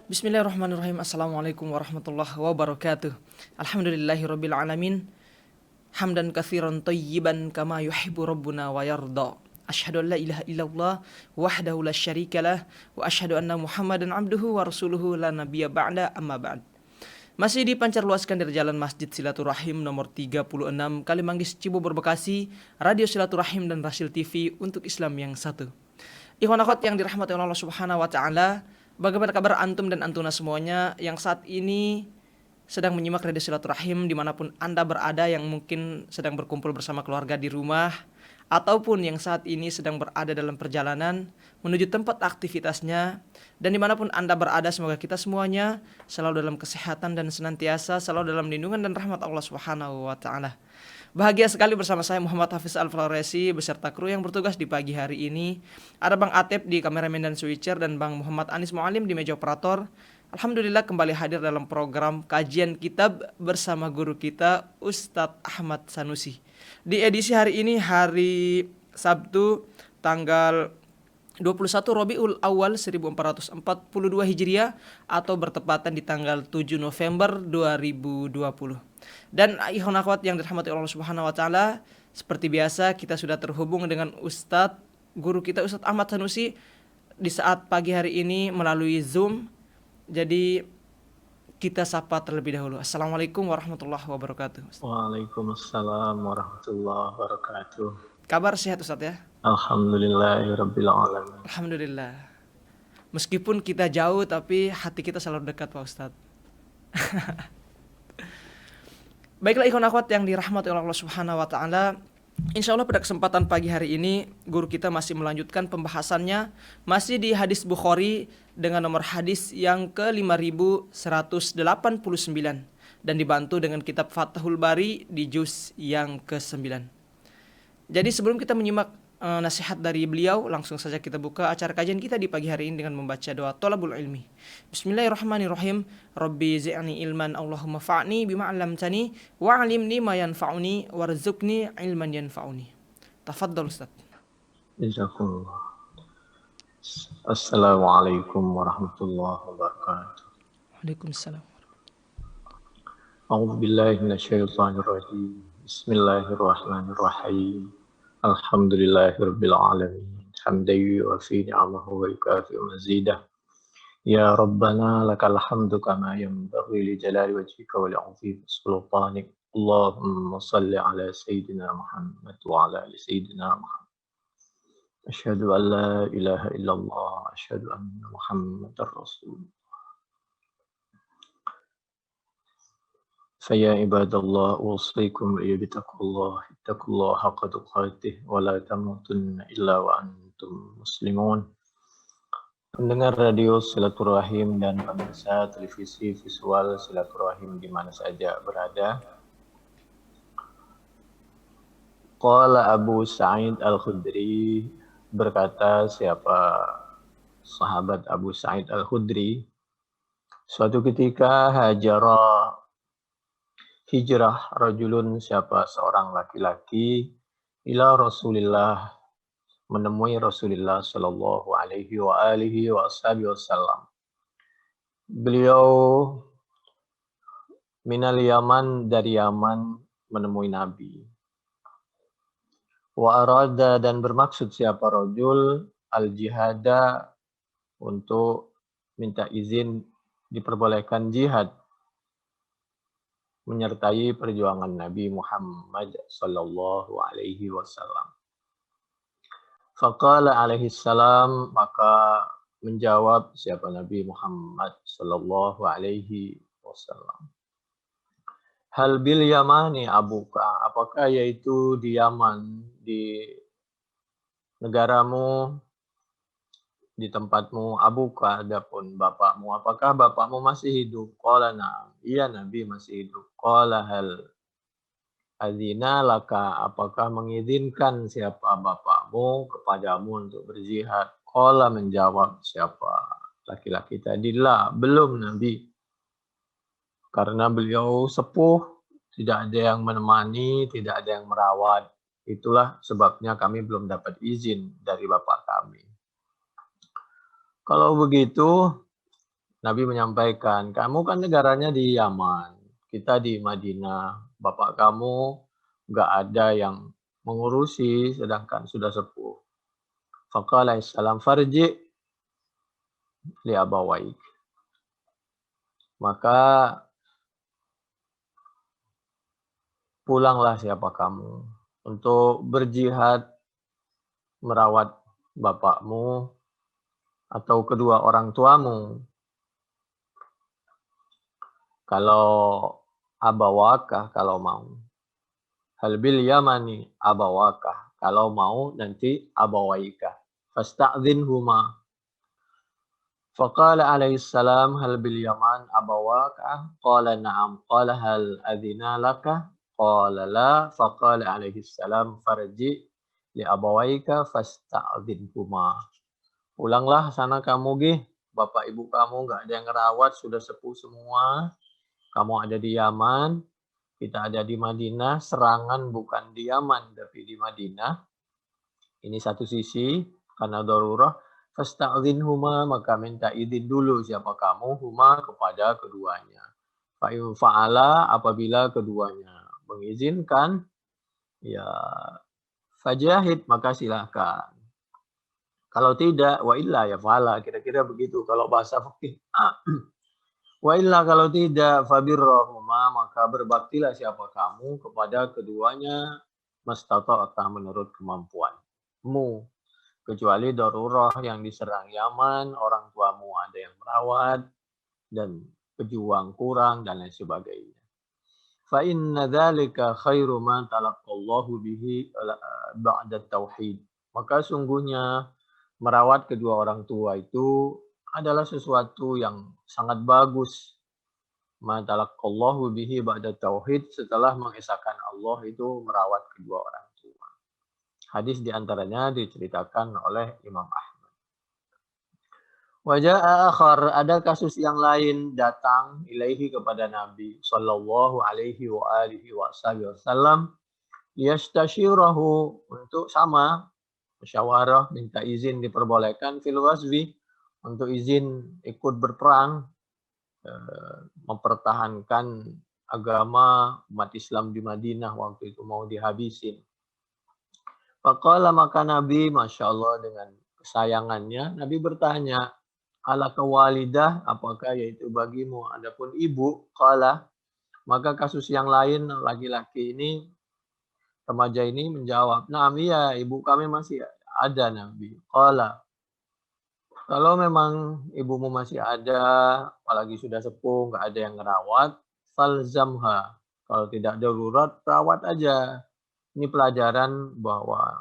Bismillahirrahmanirrahim. Assalamualaikum warahmatullahi wabarakatuh. Alhamdulillahirabbil alamin. Hamdan katsiran thayyiban kama yuhibbu rabbuna wa yarda. Asyhadu an la ilaha illallah wahdahu la syarikalah wa asyhadu anna Muhammadan abduhu wa rasuluhu la nabiyya ba'da amma ba'd. Masih dipancarluaskan dari Jalan Masjid Silaturahim nomor 36 Kalimanggis Cibubur Bekasi, Radio Silaturahim dan Rasil TV untuk Islam yang satu. Ikhwan akhwat yang dirahmati oleh Allah Subhanahu wa taala, bagaimana kabar antum dan antuna semuanya yang saat ini sedang menyimak Radio Silaturahim dimanapun Anda berada, yang mungkin sedang berkumpul bersama keluarga di rumah, ataupun yang saat ini sedang berada dalam perjalanan menuju tempat aktivitasnya. Dan dimanapun Anda berada, semoga kita semuanya selalu dalam kesehatan dan senantiasa selalu dalam lindungan dan rahmat Allah Subhanahu wa taala. Bahagia sekali bersama saya Muhammad Hafiz Al-Floresi beserta kru yang bertugas di pagi hari ini. Ada Bang Atep di kameramen dan switcher dan Bang Muhammad Anis Mualim di meja operator. Alhamdulillah kembali hadir dalam program kajian kitab bersama guru kita Ustadz Ahmad Sanusi. Di edisi hari ini, hari Sabtu tanggal 21 Rabiul Awal 1442 Hijriah atau bertepatan di tanggal 7 November 2020. Dan ikhwan akhwat yang dirahmati Allah Subhanahu wa taala, seperti biasa kita sudah terhubung dengan Ustadz guru kita Ustadz Ahmad Sanusi di saat pagi hari ini melalui Zoom. Jadi kita sapa terlebih dahulu. Assalamualaikum warahmatullahi wabarakatuh. Waalaikumsalam warahmatullahi wabarakatuh. Kabar sehat Ustadz ya? Alhamdulillahirabbil alamin. Alhamdulillah. Meskipun kita jauh tapi hati kita selalu dekat Pak Ustadz. Baiklah ikhwan akhwat yang dirahmati oleh Allah Subhanahu wa taala, insyaallah pada kesempatan pagi hari ini guru kita masih melanjutkan pembahasannya masih di hadis Bukhari dengan nomor hadis yang ke-5189 dan dibantu dengan kitab Fathul Bari di juz yang ke-9. Jadi sebelum kita menyimak nasihat dari beliau, langsung saja kita buka acara kajian kita di pagi hari ini dengan membaca doa thalabul ilmi. Bismillahirrahmanirrahim. Rabbi zi'ni ilman, Allahumma fa'ni bima 'allamtani wa 'allimni ma yanfa'uni warzuqni ilman yanfa'uni. Tafadhal Ustaz. Jazakumullah. Assalamualaikum warahmatullahi wabarakatuh. Waalaikumsalam. A'udzu billahi minasyaitonir rajim. Bismillahirrahmanirrahim. Alhamdulillahirabbil alamin. Hamdan yuwafi ni'amahu wa yukafi mazidah. Ya Rabbana lakal hamdu kama yanbaghi li jalali wajhika wa li 'azimi sultanik. Allahumma shalli ala sayyidina Muhammad wa ala ali sayyidina Muhammad. Asyhadu an la ilaha illallah, asyhadu anna Muhammadar Rasulullah. Faya ibadallah usikum bitaqwallah, ittaqullaha haqqa tuqatih wa la tamutunna illa wa antum muslimun. Pendengar radio Silaturahim dan pemirsa televisi visual Silaturahim di mana saja berada. Qala Abu Sa'id Al-Khudri, berkata siapa sahabat Abu Sa'id Al-Khudri, suatu ketika hijrah rajulun, siapa seorang laki-laki, ila Rasulillah, menemui Rasulullah sallallahu alaihi wa alihi wa ashabihi wasallam. Beliau minal Yaman, dari Yaman, menemui Nabi. Wa arada, dan bermaksud siapa rajul, al-jihada, untuk minta izin diperbolehkan jihad menyertai perjuangan Nabi Muhammad sallallahu alaihi wasallam. Faqala alaihi salam, maka menjawab siapa Nabi Muhammad sallallahu alaihi wasallam. Hal bil Yamani abuka, apakah yaitu di Yaman, di negaramu, di tempatmu, abuka, adapun bapakmu, apakah bapakmu masih hidup? Qala na'am, iya Nabi masih hidup. Qala hal adzina laka, apakah mengizinkan siapa bapakmu kepadamu untuk berjihad? Qala, menjawab siapa laki-laki tadi, la, belum Nabi. Karena beliau sepuh, tidak ada yang menemani, tidak ada yang merawat. Itulah sebabnya kami belum dapat izin dari bapak kami. Kalau begitu, Nabi menyampaikan, kamu kan negaranya di Yaman, kita di Madinah, bapak kamu nggak ada yang mengurusi sedangkan sudah sepuh. Faqala salam farji li abawaik. Maka pulanglah siapa kamu untuk berjihad merawat bapakmu atau kedua orang tuamu. Kalau abawakah kalau mau. Hal bil yamani abawakah. Kalau mau nanti abawaika. Fasta'dhinhuma. Faqala alaihi salam hal bil yaman abawakah. Qala na'am. Qala hal adhina laka. Qala la. Faqala alaihi salam farji li abawaika fasta'dhinhuma. Pulanglah sana kamu gih. Bapak ibu kamu nggak ada yang ngerawat. Sudah sepuh semua. Kamu ada di Yaman, kita ada di Madinah, serangan bukan di Yaman tapi di Madinah. Ini satu sisi karena darurah. Fasta'dhinhuma, maka minta izin dulu siapa kamu huma kepada keduanya. Fa'in fa'ala apabila keduanya mengizinkan, ya fajahid maka silakan. Kalau tidak, wa illa ya fa'ala, kira-kira begitu kalau bahasa fikih. Wa illa kalau tidak fabirrahuma maka berbaktilah siapa kamu kepada keduanya mastata'ta menurut kemampuanmu, kecuali darurah yang diserang Yaman, orang tuamu ada yang merawat dan pejuang kurang dan lain sebagainya. Fa inna dzalika khairu ma talaqqallahu bihi ba'da tauhid. Maka sungguhnya merawat kedua orang tua itu adalah sesuatu yang sangat bagus. Ma talaqqallahu bihi ba'da tauhid, setelah mengesahkan Allah itu merawat kedua orang tua. Hadis diantaranya diceritakan oleh Imam Ahmad. Wa jaa'a akhar, ada kasus yang lain datang ilaihi kepada Nabi sallallahu alaihi wa alihi wasallam yastashirahu, untuk sama musyawarah, minta izin diperbolehkan fil ghazwi, untuk izin ikut berperang, mempertahankan agama umat Islam di Madinah waktu itu mau dihabisin. Faqala, maka Nabi, Masya Allah dengan kesayangannya, Nabi bertanya, ala kewalidah, apakah yaitu bagimu adapun ibu? Qala, maka kasus yang lain laki-laki ini, remaja ini menjawab, naam iya, ibu kami masih ada Nabi. Qala, kalau memang ibumu masih ada, apalagi sudah sepuh, nggak ada yang ngerawat, falzamha. Kalau tidak darurat, rawat aja. Ini pelajaran bahwa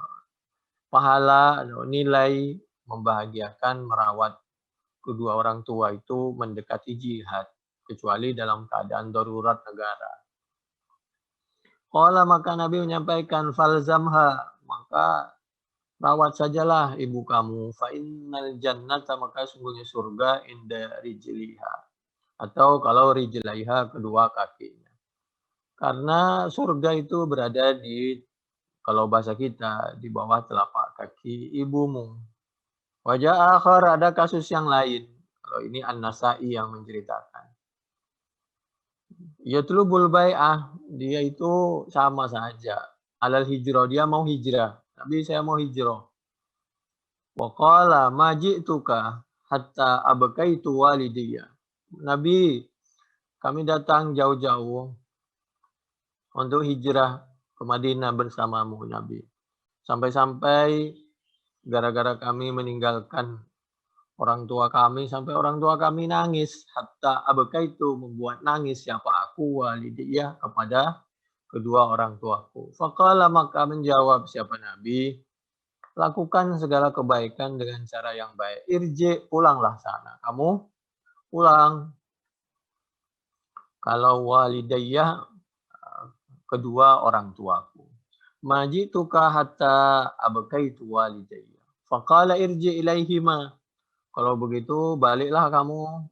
pahala atau nilai membahagiakan merawat kedua orang tua itu mendekati jihad, kecuali dalam keadaan darurat negara. Qala, maka Nabi menyampaikan, falzamha, maka rawat sajalah ibu kamu. Fa innal jannata, maka sungguhnya surga, inda rijliha, atau kalau rijlaiha kedua kakinya. Karena surga itu berada di, kalau bahasa kita, di bawah telapak kaki ibumu. Wajah akhir, ada kasus yang lain. Kalau ini An-Nasa'i yang menceritakan. Yatlubul bai'ah, dia itu sama saja. Alal hijrah, dia mau hijrah. Nabi, saya mau hijrah. Wa qala ma ji'tuka hatta abkaitu walidiyya. Nabi, kami datang jauh-jauh untuk hijrah ke Madinah bersamamu, Nabi. Sampai-sampai gara-gara kami meninggalkan orang tua kami, sampai orang tua kami nangis. Hatta abkaitu, membuat nangis siapa aku, walidiyya, kepada kedua orang tuaku. Faqala, maka menjawab siapa Nabi, lakukan segala kebaikan dengan cara yang baik. Irji, pulanglah sana. Kamu pulang. Kalau walidayya, kedua orang tuaku. Majituka hatta abkaitu walidayya. Faqala irji ilaihima. Kalau begitu baliklah kamu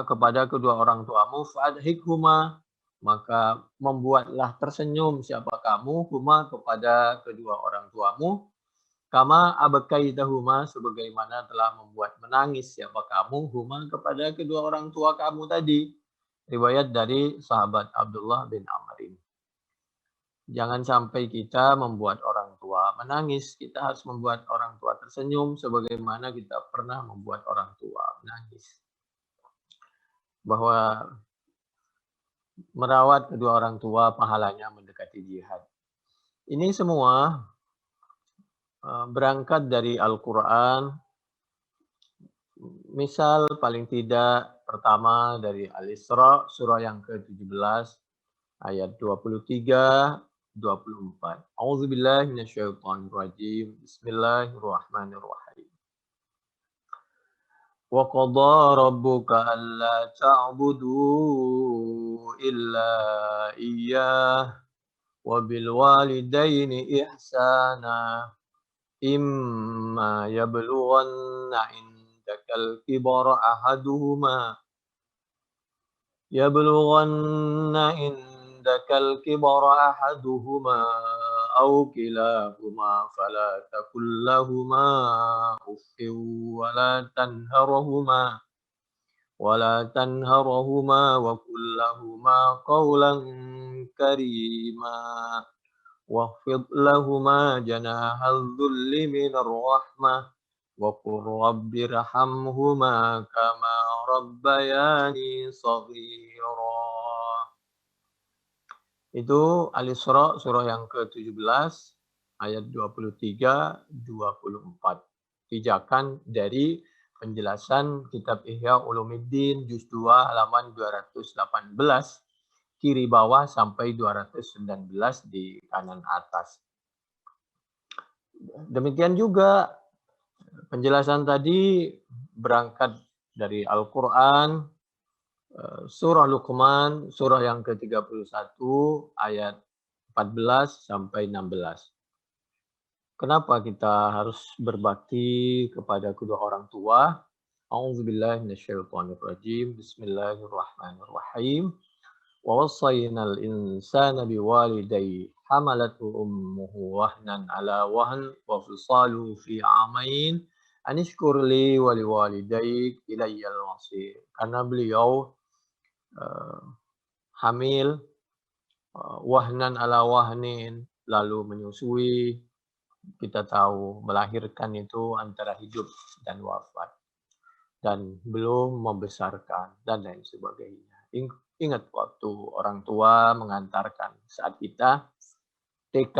kepada kedua orang tuamu. Fa'adhikhuma, maka membuatlah tersenyum siapa kamu huma kepada kedua orang tuamu. Kama abakaitahuma, sebagaimana telah membuat menangis siapa kamu huma kepada kedua orang tua kamu tadi. Riwayat dari sahabat Abdullah bin Amr ini. Jangan sampai kita membuat orang tua menangis. Kita harus membuat orang tua tersenyum sebagaimana kita pernah membuat orang tua menangis. Bahwa merawat kedua orang tua pahalanya mendekati jihad. Ini semua berangkat dari Al-Quran. Misal paling tidak pertama dari Al-Isra surah yang ke-17 ayat 23 24. A'udzubillahi minasyaitonirrajim. Bismillahirrahmanirrahim. Wa qadha rabbuka alla ta'budu illa iyyah wa bil walidaini ihsana imma yablughanna indakal kibara ahaduhuma aw kilahuma fala takul lahuma uffin wala tanharahuma wa qul lahuma qawlan karima wakhfid lahuma janahal dhulli minar rahmah wa qur rabbirhamhuma kama rabbayani shaghira. Itu Al-Isra surah yang ke-17 ayat 23 24. Pijakan dari penjelasan kitab Ihya Ulumuddin juz 2 halaman 218 kiri bawah sampai 219 di kanan atas. Demikian juga penjelasan tadi berangkat dari Al-Quran, surah Luqman, surah yang ke-31 ayat 14 sampai 16. Kenapa kita harus berbakti kepada kedua orang tua? A'udzubillahi minasyaitonirrajim. Bismillahirrahmanirrahim. Wa wassaynal insana biwalidayhi hamalathu ummuhu wahnan ala wahn wa fisaluhu fi 'amain an ishkur li wa liwalidayk ilayyal masir. Karena beliau hamil wahnan ala wahnin, lalu menyusui. Kita tahu melahirkan itu antara hidup dan wafat, dan belum membesarkan dan lain sebagainya. Ingat waktu orang tua mengantarkan saat kita TK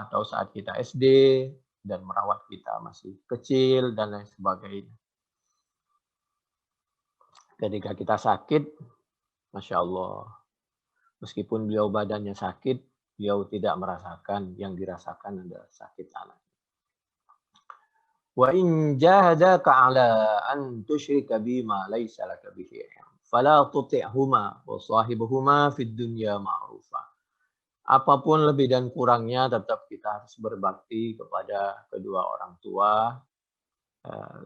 atau saat kita SD dan merawat kita masih kecil dan lain sebagainya. Ketika kita sakit, Masya Allah, meskipun beliau badannya sakit, beliau tidak merasakan yang dirasakan adalah sakit anak. Wa in jahadaka ala an tusyrika bima laysa laka bihi fala tuti'huma wa sahibuhuma fid dunya ma'rufa. Apapun lebih dan kurangnya tetap kita harus berbakti kepada kedua orang tua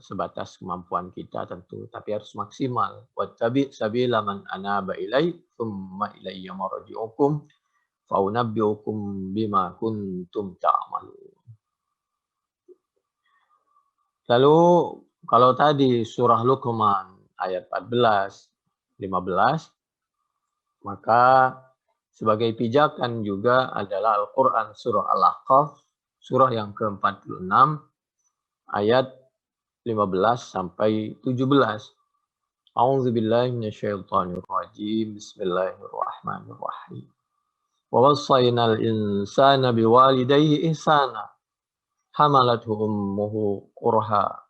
sebatas kemampuan kita tentu, tapi harus maksimal. Wattabi' sabila man anaba ilai tsumma ilayya marji'ukum fa unabbi'ukum bima kuntum ta'malun. Lalu kalau tadi surah Luqman ayat 14 15, maka sebagai pijakan juga adalah Al-Quran surah Al-Ahqaf surah yang ke-46 ayat 15 sampai 17. A'udzubillahi minasyaitonirrajim. Bismillahirrahmanirrahim. Wa wassaynal insana biwalidayhi ihsana. Hamalathu ummuhu kurha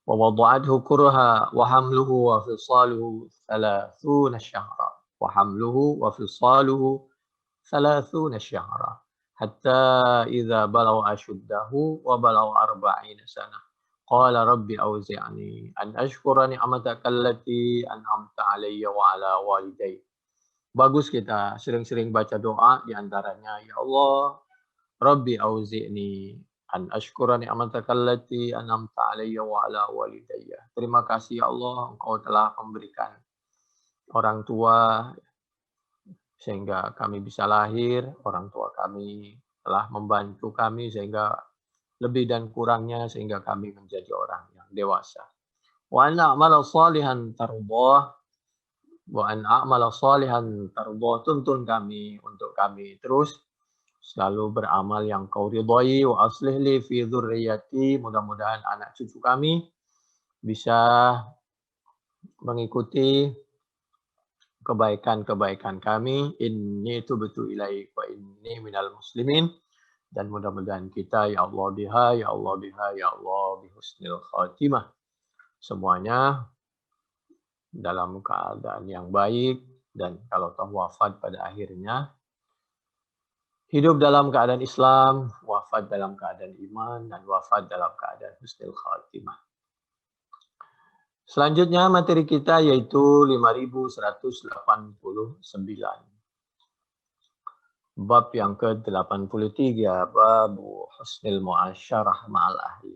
wa wada'athu kurha wa hamluhu wa fisaluhu 30 syahra. Wa hamluhu wa fisaluhu 30 syahra. Hatta idza balagha ashuddahu wa balagha 40 sanah. Qala rabbi auzi'ni an ashkura ni'mataka allati an'amta 'alayya wa 'ala walidayya. Bagus kita sering-sering baca doa di antaranya, ya Allah, rabbi auzi'ni an ashkura ni'mataka allati an'amta 'alayya wa 'ala walidayya. Terima kasih ya Allah, Engkau telah memberikan orang tua sehingga kami bisa lahir, orang tua kami telah membantu kami sehingga lebih dan kurangnya sehingga kami menjadi orang yang dewasa. Wa an a'mala shalihan tardah, wa an a'mala shalihan tardah, tuntun kami untuk kami terus selalu beramal yang kau ridhai, wa aslih li fi dzurriyyati, mudah-mudahan anak cucu kami bisa mengikuti kebaikan-kebaikan kami. Inni tubtu ilaik wa inni minal muslimin. Dan mudah-mudahan kita, ya Allah biha, ya Allah biha, ya Allah bihusnil khatimah, semuanya dalam keadaan yang baik, dan kalau toh wafat pada akhirnya hidup dalam keadaan Islam, wafat dalam keadaan iman, dan wafat dalam keadaan husnul khatimah. Selanjutnya materi kita yaitu 5189. Bab yang ke-83, bab husnul muasyarah ma'al ahli.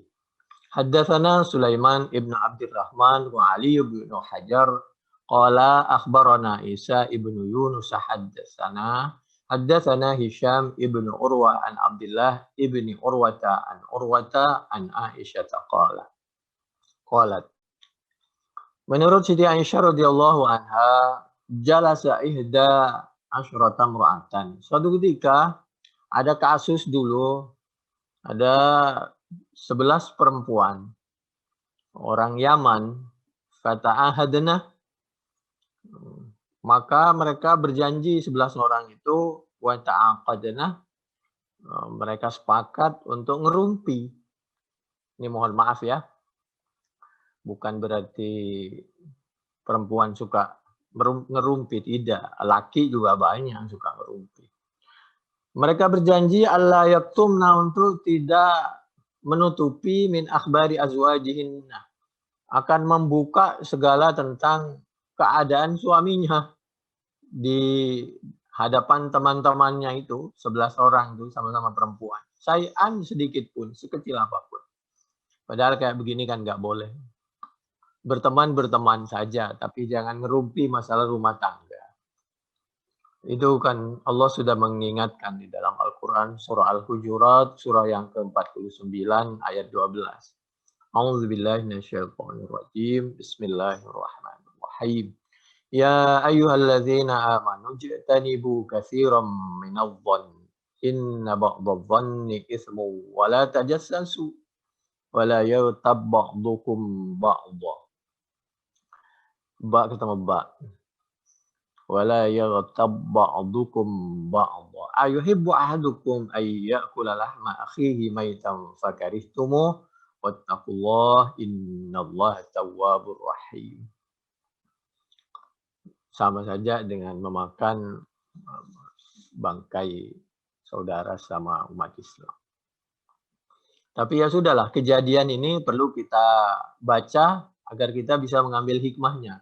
Haddatsana Sulaiman ibn Abdurrahman wa Ali ibn Hajar qala akhbarana Isa ibn Yunus haddatsana Hisham ibn Urwa an Abdullah ibn Urwata an Aisyah qalat. Menurut Siti Aisyah radhiyallahu anha, jalasa ihda asyrata mra'atan. Suatu ketika ada kasus dulu, ada 11 perempuan orang Yaman, fata'ahadna, maka mereka berjanji 11 orang itu, wa ta'aqadna, mereka sepakat untuk ngerumpi. Ini mohon maaf ya, bukan berarti perempuan suka ngerumpi, tidak. Laki juga banyak yang suka ngerumpi. Mereka berjanji Allah yaktumna, untuk tidak menutupi min akhbari azwajihinna, akan membuka segala tentang keadaan suaminya di hadapan teman-temannya itu, 11 orang itu sama-sama perempuan. Sayan sedikit pun, sekecil apapun. Padahal kayak begini kan nggak boleh. Berteman saja, tapi jangan ngerumpi masalah rumah tangga. Itu kan Allah sudah mengingatkan di dalam Al-Quran, surah Al-Hujurat, surah yang ke-49, ayat 12. A'udzubillahi minasyaitonirrajim. Bismillahirrahmanirrahim. Ya ayyuhalladzina amanu ijtanibu katsiran minadh-dhanni inna ba'dadh-dhanni itsmun wa la tajassasu wa la yaghtab ba'dukum ba'dha. Ba ketemu ba. Wala yaghtab ba'dukum ba'dha. Ayuhibbu ahadukum ay ya'kula lahma akhihi maitan fakarihtumu wattaqullaha innallaha tawwabur rahim. Sama saja dengan memakan bangkai saudara sama umat Islam. Tapi ya sudahlah, kejadian ini perlu kita baca agar kita bisa mengambil hikmahnya.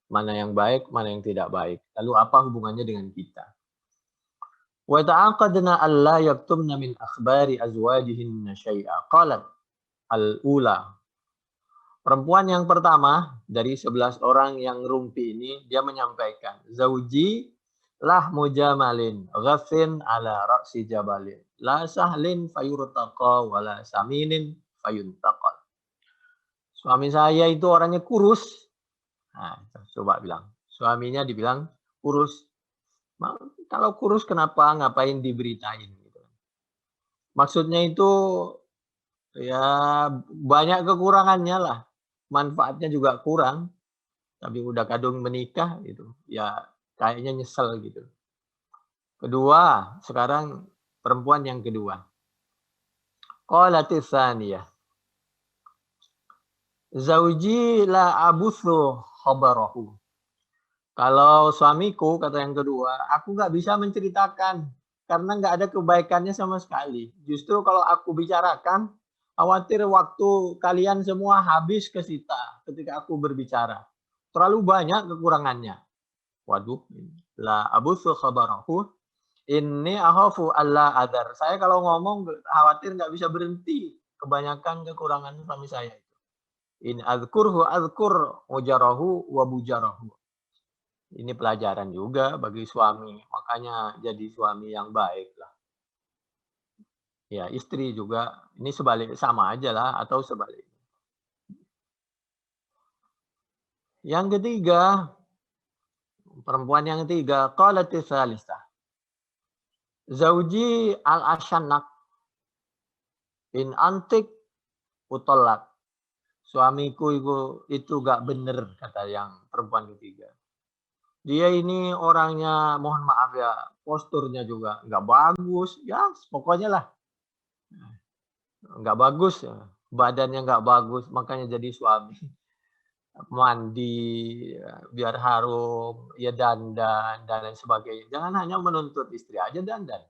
Mana yang baik, mana yang tidak baik. Lalu apa hubungannya dengan kita? Wa ta'aqadna alla yaktumna min akhbari azwajihinna syai'a. Qalat al-ula. Perempuan yang pertama dari 11 orang yang rumpi ini, dia menyampaikan, Zauji lah mujamalin ghafin ala ra'si jabalin la sahlin fayurtaqa wa la saminin fayuntaqal. Suami saya itu orangnya kurus. Nah, coba bilang. Suaminya dibilang kurus. Kalau kurus kenapa ngapain diberitain gitu. Maksudnya itu ya banyak kekurangannya lah. Manfaatnya juga kurang. Tapi udah kadung menikah gitu. Ya kayaknya nyesel gitu. Kedua, sekarang perempuan yang kedua. Qalatis tsaniyah. Zauji la abuthu khabarahu. Kalau suamiku, kata yang kedua, aku nggak bisa menceritakan karena nggak ada kebaikannya sama sekali. Justru kalau aku bicarakan, khawatir waktu kalian semua habis kesita ketika aku berbicara. Terlalu banyak kekurangannya. Waduh, la abuthu khabarahu. Ini akhafu alla adar. Saya kalau ngomong khawatir nggak bisa berhenti. Kebanyakan kekurangan suami saya. In azkurhu azkur ujarahu wa bujarahu. Ini pelajaran juga bagi suami. Makanya jadi suami yang baik lah. Ya, istri juga. Ini sebalik sama aja lah atau sebalik. Yang ketiga, perempuan yang ketiga, qalatis tsalitsah. Zauji al-asyannak in antik utolak. Suamiku itu gak bener, kata yang perempuan ketiga. Dia ini orangnya, mohon maaf ya, posturnya juga nggak bagus. Ya, pokoknya lah, nggak bagus. Badannya nggak bagus, makanya jadi suami. Mandi, biar harum, ya dandan, dan lain sebagainya. Jangan hanya menuntut istri aja dandan.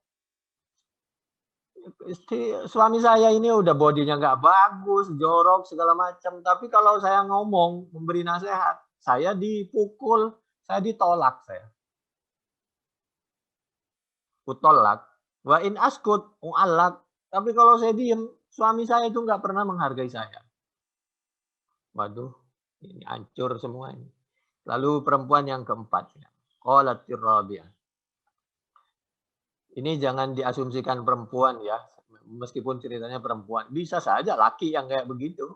Suami saya ini udah bodinya nggak bagus, jorok, segala macam. Tapi kalau saya ngomong, memberi nasihat, saya dipukul, saya ditolak saya. Utolak. Wa in askut, mu'allak. Tapi kalau saya diem, suami saya itu nggak pernah menghargai saya. Waduh, ini hancur semua ini. Lalu perempuan yang keempat. Qalatir rabi'ah. Ini jangan diasumsikan perempuan ya. Meskipun ceritanya perempuan. Bisa saja laki yang kayak begitu.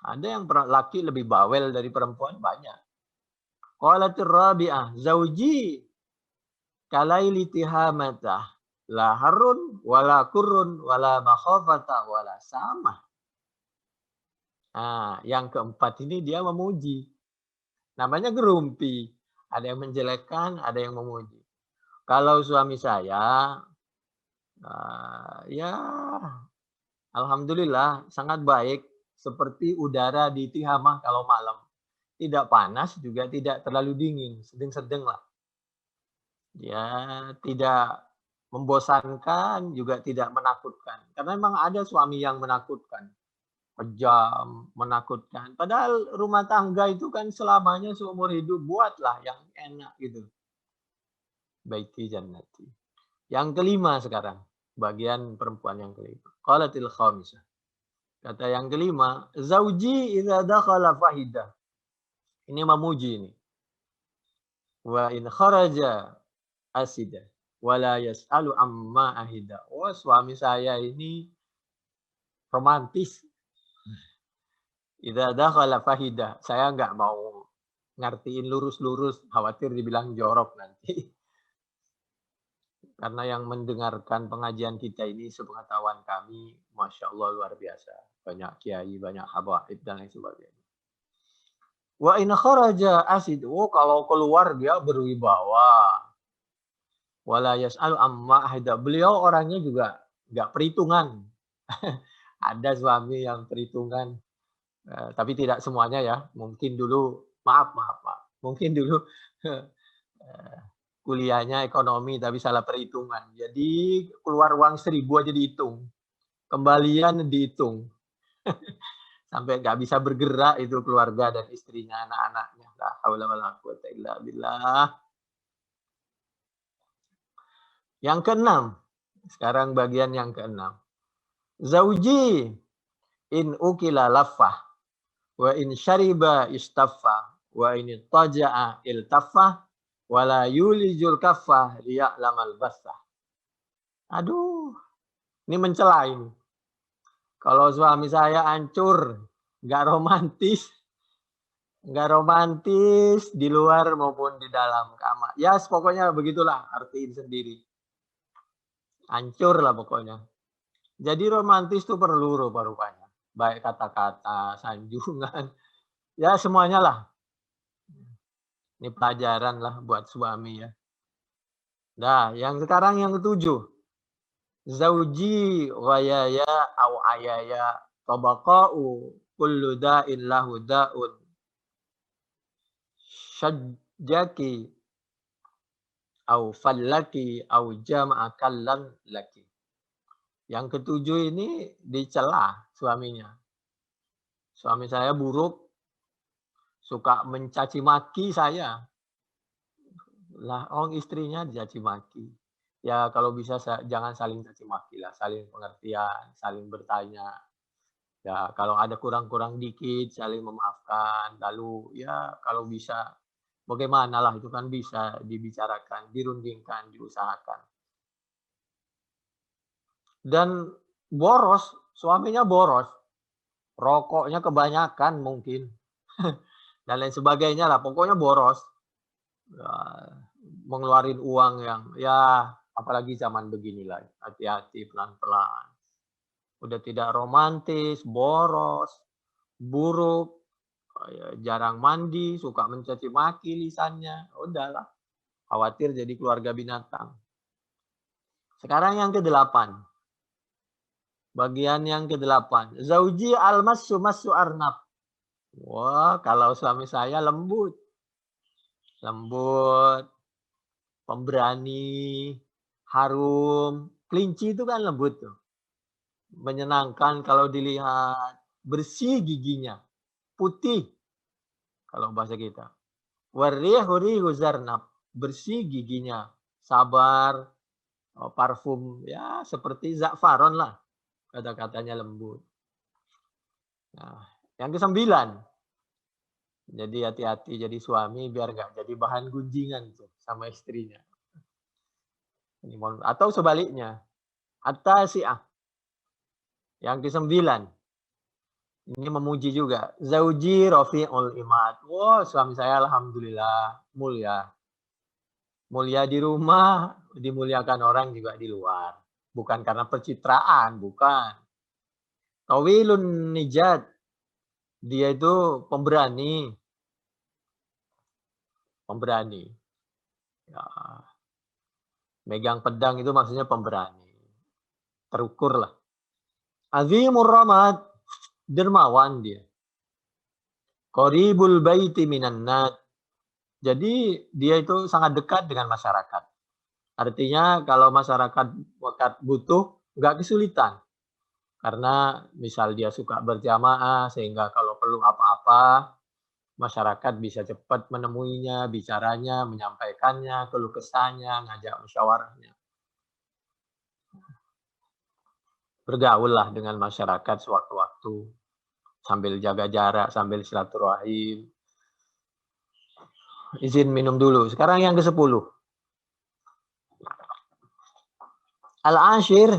Ada yang laki lebih bawel dari perempuan, banyak. Qalatir rabi'ah. Zauji kalaili tihamatah. La harun, wala kurun, wala makhafata, wala sama. Nah, yang keempat ini dia memuji. Namanya gerumpi. Ada yang menjelekkan, ada yang memuji. Kalau suami saya, ya alhamdulillah sangat baik. Seperti udara di Tihamah kalau malam. Tidak panas, juga tidak terlalu dingin. Sedang-sedang lah. Ya, tidak membosankan, juga tidak menakutkan. Karena memang ada suami yang menakutkan. Kejam, menakutkan. Padahal rumah tangga itu kan selamanya seumur hidup. Buatlah yang enak gitu. Baiti jannati. Yang kelima sekarang. Bagian perempuan yang kelima. Qalatil khamisah. Kata yang kelima. Zauji idza dakhala fahidah. Ini memuji ini. Wa in kharaja asida. Wala yas'alu amma ahida. Oh, suami saya ini romantis. Idza dakhala fahida. Saya nggak mau ngertiin lurus-lurus, khawatir dibilang jorok nanti. Karena yang mendengarkan pengajian kita ini sepengetahuan kami, Masya Allah luar biasa. Banyak kiai, banyak habaib, dan lain sebagainya. Wa in kharaja asid. Oh, kalau keluar dia berwibawa. Wala yas'alu amma ahida. Beliau orangnya juga nggak perhitungan. Ada suami yang perhitungan, tapi tidak semuanya ya. Mungkin dulu, maaf. Mungkin dulu kuliahnya ekonomi tapi salah perhitungan. Jadi keluar uang 1.000 aja dihitung. Kembalian dihitung. Sampai nggak bisa bergerak itu keluarga dan istrinya, anak-anaknya. La haula wala quwata illa billah. Yang keenam. Sekarang bagian yang keenam. Zauji in ukila laffah wa in syariba istaffa wa in taja'a iltaffah wa la yulijul kaffah liya'lamal bassah. Aduh, ini mencela ini. Kalau suami saya hancur, nggak romantis di luar maupun di dalam kamar. Ya, pokoknya begitulah, artiin sendiri. Hancur lah pokoknya. Jadi romantis itu perlu rupa-rupanya. Baik kata-kata, sanjungan, ya semuanya lah. Ini pelajaran lah buat suami ya. Nah, yang sekarang yang ketujuh. Zauji wayaya au ayaya tabaqa'u kullu da'in lahu da'un. Syajjaki au fallaki au jama'a kallan laki. Yang ketujuh ini dicela suaminya. Suami saya buruk, suka mencaci maki saya. Lah, istrinya dicaci maki. Ya kalau bisa jangan saling caci maki lah, saling pengertian, saling bertanya. Ya kalau ada kurang-kurang dikit, saling memaafkan. Lalu ya kalau bisa, bagaimana lah itu kan bisa dibicarakan, dirundingkan, diusahakan. Dan boros, suaminya boros, rokoknya kebanyakan mungkin, dan lain sebagainya lah, pokoknya boros. Mengeluarin uang yang ya apalagi zaman beginilah, hati-hati pelan-pelan. Udah tidak romantis, boros, buruk, jarang mandi, suka mencaci maki lisannya, udahlah, khawatir jadi keluarga binatang. Sekarang yang ke-8. Bagian yang ke-8. Zauji al-massu massu arnab. Wah, kalau suami saya lembut. Lembut, pemberani, harum. Kelinci itu kan lembut tuh. Menyenangkan kalau dilihat. Bersih giginya. Putih. Kalau bahasa kita. Warrihu rihu zarnab. Bersih giginya. Sabar. Parfum. Ya seperti za'faron lah. Kata-katanya lembut. Nah, yang ke-9. Jadi hati-hati jadi suami biar nggak jadi bahan gunjingan tuh sama istrinya. Atau sebaliknya. At-tasi'ah. Yang ke-9. Ini memuji juga. Zauji rafi'ul imad. Wah, suami saya alhamdulillah mulia. Mulia di rumah, dimuliakan orang juga di luar. Bukan karena pencitraan, bukan. Tawilun nijat. Dia itu pemberani. Pemberani. Ya. Megang pedang itu maksudnya pemberani. Terukur lah. Azimur ramad. Dermawan dia. Qaribul baiti minan nad. Jadi dia itu sangat dekat dengan masyarakat. Artinya kalau masyarakat butuh, nggak kesulitan. Karena misal dia suka berjamaah, sehingga kalau perlu apa-apa, masyarakat bisa cepat menemuinya, bicaranya, menyampaikannya, keluh kesahnya, ngajak musyawarahnya. Bergaullah dengan masyarakat sewaktu-waktu, sambil jaga jarak, sambil silaturahim. Izin minum dulu. Sekarang yang ke-10. Al-ashir.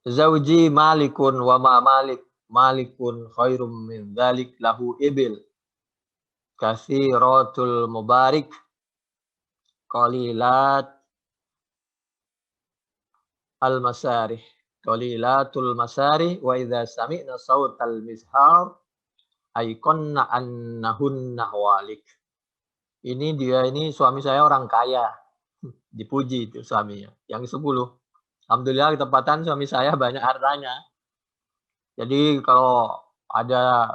Zauji malikun wa ma malik. Malikun khairum min dzalik lahu ibil. Katsiratul mubarik. Qalilat al-masarih. Qalilatul masarih wa idza sami'na sautal mishar aikonna annahunna walik. Ini suami saya orang kaya. Dipuji itu suaminya. Yang 10. Alhamdulillah ketepatan suami saya banyak hartanya. Jadi kalau ada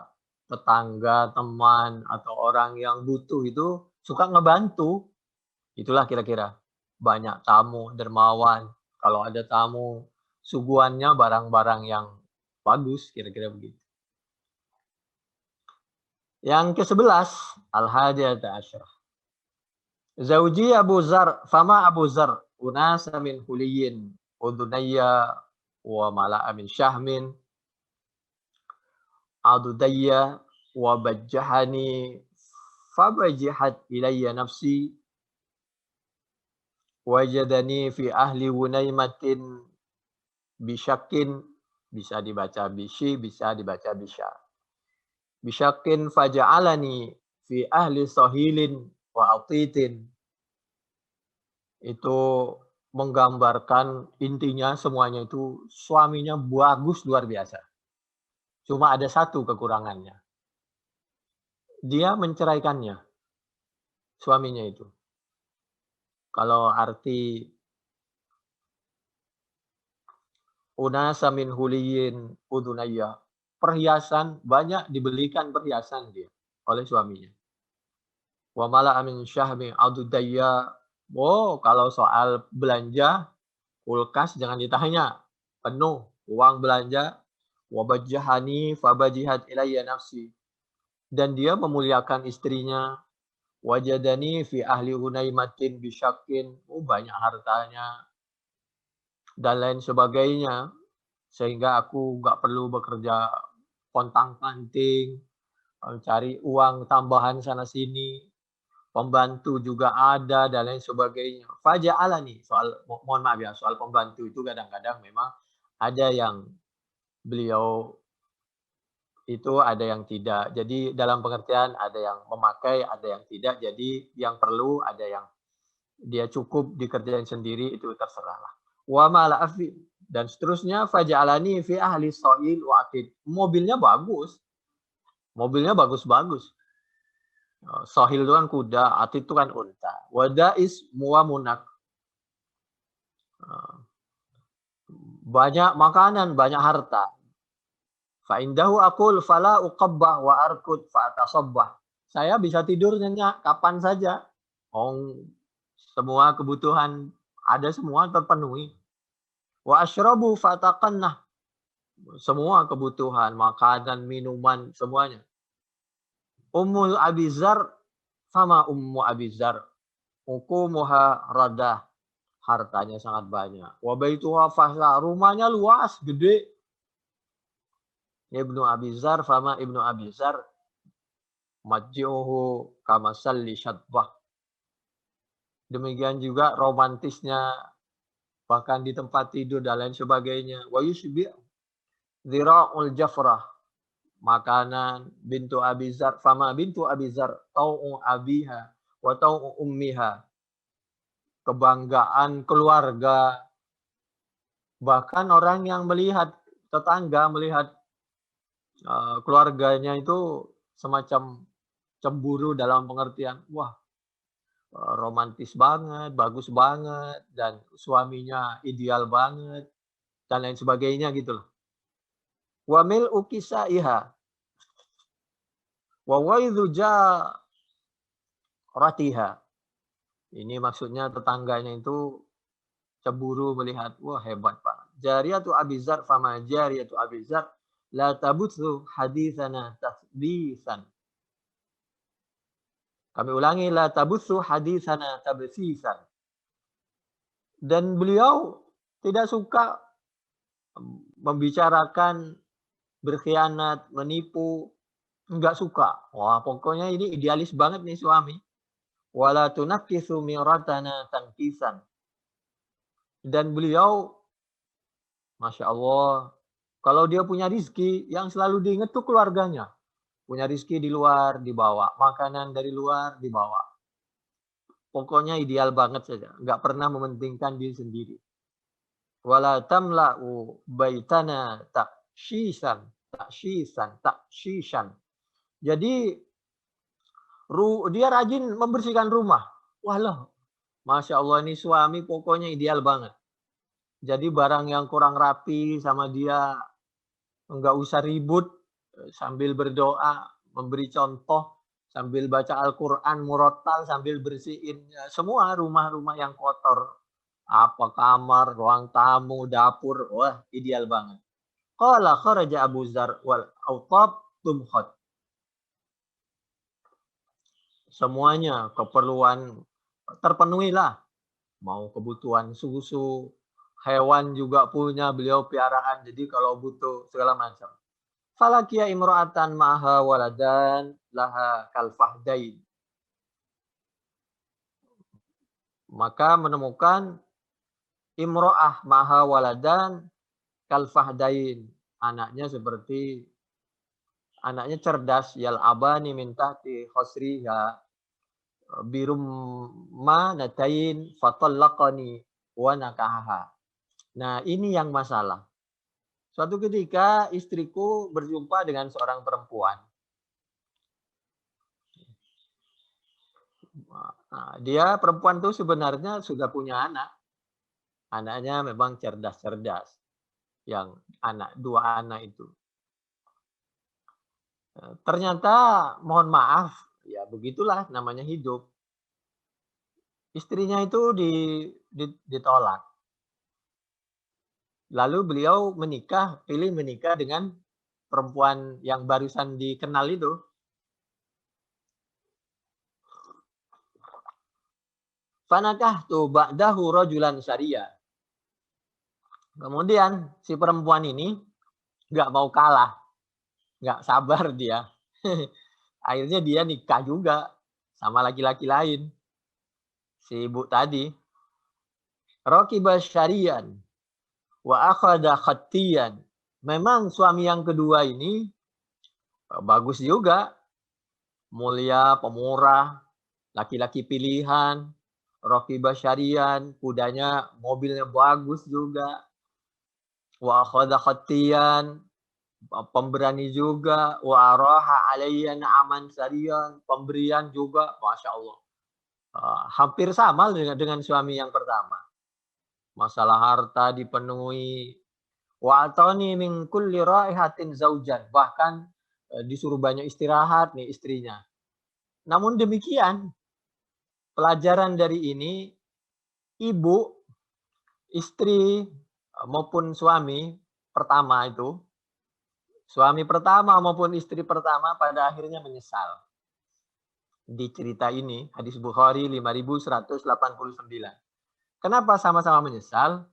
tetangga, teman, atau orang yang butuh itu suka ngebantu. Itulah kira-kira. Banyak tamu, dermawan. Kalau ada tamu, suguhannya barang-barang yang bagus, kira-kira begitu. Yang ke-11, al-hadiyata asyrah. Zauji Abu Zar, fama Abu Zar, unasa min huliyin, udunayya wa mala'a min syahmin, adudayya wa bajjahani, fabajihat ilayya nafsi, wajadani fi ahli wunaymatin bisyakin, bisa dibaca bishi, bisa dibaca bisya. Bisyakin faja'alani fi ahli sahilin wa atitin. Itu menggambarkan intinya semuanya itu suaminya bagus luar biasa. Cuma ada satu kekurangannya. Dia menceraikannya. Suaminya itu. Kalau arti unasa min huliyin udunayya, perhiasan, banyak dibelikan perhiasan dia oleh suaminya. Wa mala'a min syahmi adudayya. Oh, kalau soal belanja, kulkas jangan ditanya. Penuh uang belanja. Wa bajjahani fabajihat ilayya nafsi. Dan dia memuliakan istrinya. Wajadani fi ahli hunaymatin bisyakin. Oh, banyak hartanya. Dan lain sebagainya. Sehingga aku nggak perlu bekerja pontang-panting, cari uang tambahan sana-sini. pembantu juga ada dan lain sebagainya. Faja'alani, mohon maaf ya, soal pembantu itu kadang-kadang memang ada yang beliau itu ada yang tidak. Jadi dalam pengertian ada yang memakai, ada yang tidak. Jadi yang perlu ada yang dia cukup dikerjain sendiri itu terserahlah. Wa mala afi dan seterusnya faja'alani fi ahli soil wa atid. Mobilnya bagus. Mobilnya bagus-bagus. Sohil itu kan kuda, atid itu kan unta. Wadais muamunak. Banyak makanan, banyak harta. Fa'indahu aqul fala uqabbah wa arkut fa'atasabbah. Saya bisa tidur nyenyak kapan saja. Semua kebutuhan ada semua terpenuhi. Wa asyrabu fataqannah. Semua kebutuhan, makanan, minuman, semuanya. Ummul Abizar sama Ummu Abizar. Ukumuha radah. Hartanya sangat banyak. Wa baituha fahla. Rumahnya luas, gede. Ibnu Abizar fama Ibnu Abizar majjuhu kamasalli syadbah. Demikian juga romantisnya bahkan di tempat tidur dan lain sebagainya. Wa yusbi' dhira'ul jafrah. Makanan bintu Abizar fama bintu Abizar tau'u abiha wa tau'u ummiha. Kebanggaan keluarga. Bahkan orang yang melihat tetangga melihat keluarganya itu semacam cemburu dalam pengertian, wah romantis banget, bagus banget, dan suaminya ideal banget, dan lain sebagainya gitu loh. Wa mil'u kisaiha wa waidhu jaratiha. Ini maksudnya tetangganya itu cemburu melihat, wah hebat banget. Jariyatu Abizar fama jariyatu Abizar la tabuthu hadithana tasbisan. Kami ulangi, la tabuthu hadithana tabsisan. Dan beliau tidak suka membicarakan berkhianat, menipu, enggak suka. Wah, pokoknya ini idealis banget nih suami. Wala tunakkisu miratana tankisan. Dan beliau Masya Allah, kalau dia punya rizki, yang selalu diingat tuh keluarganya. Punya rizki di luar, dibawa. Makanan dari luar, dibawa. Pokoknya ideal banget saja. Nggak pernah mementingkan diri sendiri. Wala tamla'u baitana takshisan. Jadi, dia rajin membersihkan rumah. Wah loh, Masya Allah ini suami pokoknya ideal banget. Jadi barang yang kurang rapi sama dia, nggak usah ribut, sambil berdoa, memberi contoh, sambil baca Al-Quran, murotal, sambil bersihin semua rumah-rumah yang kotor. Apa kamar, ruang tamu, dapur, wah ideal banget. Qala kharaja Abu Zar wal autab tumkhat. Semuanya keperluan terpenuhilah. Mau kebutuhan susu, hewan juga punya beliau piaraan. Jadi kalau butuh segala macam. Falakia imra'atan ma'ha waladan laha kalfahdain. Maka menemukan imra'ah ma'ha waladan kalfahdain. Anaknya cerdas. Yal'abani min tahti khosriha birum ma natain fatallaqani wa nakahaha. Nah, ini yang masalah. Suatu ketika istriku berjumpa dengan seorang perempuan. Nah, dia perempuan itu sebenarnya sudah punya anak. Anaknya memang cerdas-cerdas. Yang dua anak itu. Ternyata mohon maaf, ya begitulah namanya hidup. Istrinya itu ditolak. Lalu beliau pilih menikah dengan perempuan yang barusan dikenal itu. Fanakahtu ba'dahu rajulan syariah. Kemudian si perempuan ini nggak mau kalah. Nggak sabar dia. Akhirnya dia nikah juga sama laki-laki lain. Si ibu tadi. Raqiba syarian wa akhada khattiyan. Memang suami yang kedua ini bagus juga, mulia, pemurah, laki-laki pilihan, raqiba syarian, kudanya, mobilnya bagus juga. Wa akhada khattiyan, pemberani juga, wa araha alayya na'aman sarian, pemberian juga, Masya Allah. Hampir sama dengan suami yang pertama. Masalah harta dipenuhi. Wa atani min kulli raihatin zaujan. Bahkan disuruh banyak istirahat nih istrinya. Namun demikian, pelajaran dari ini, ibu, istri maupun suami pertama itu, suami pertama maupun istri pertama pada akhirnya menyesal. Di cerita ini, hadis Bukhari 5189. Kenapa sama-sama menyesal?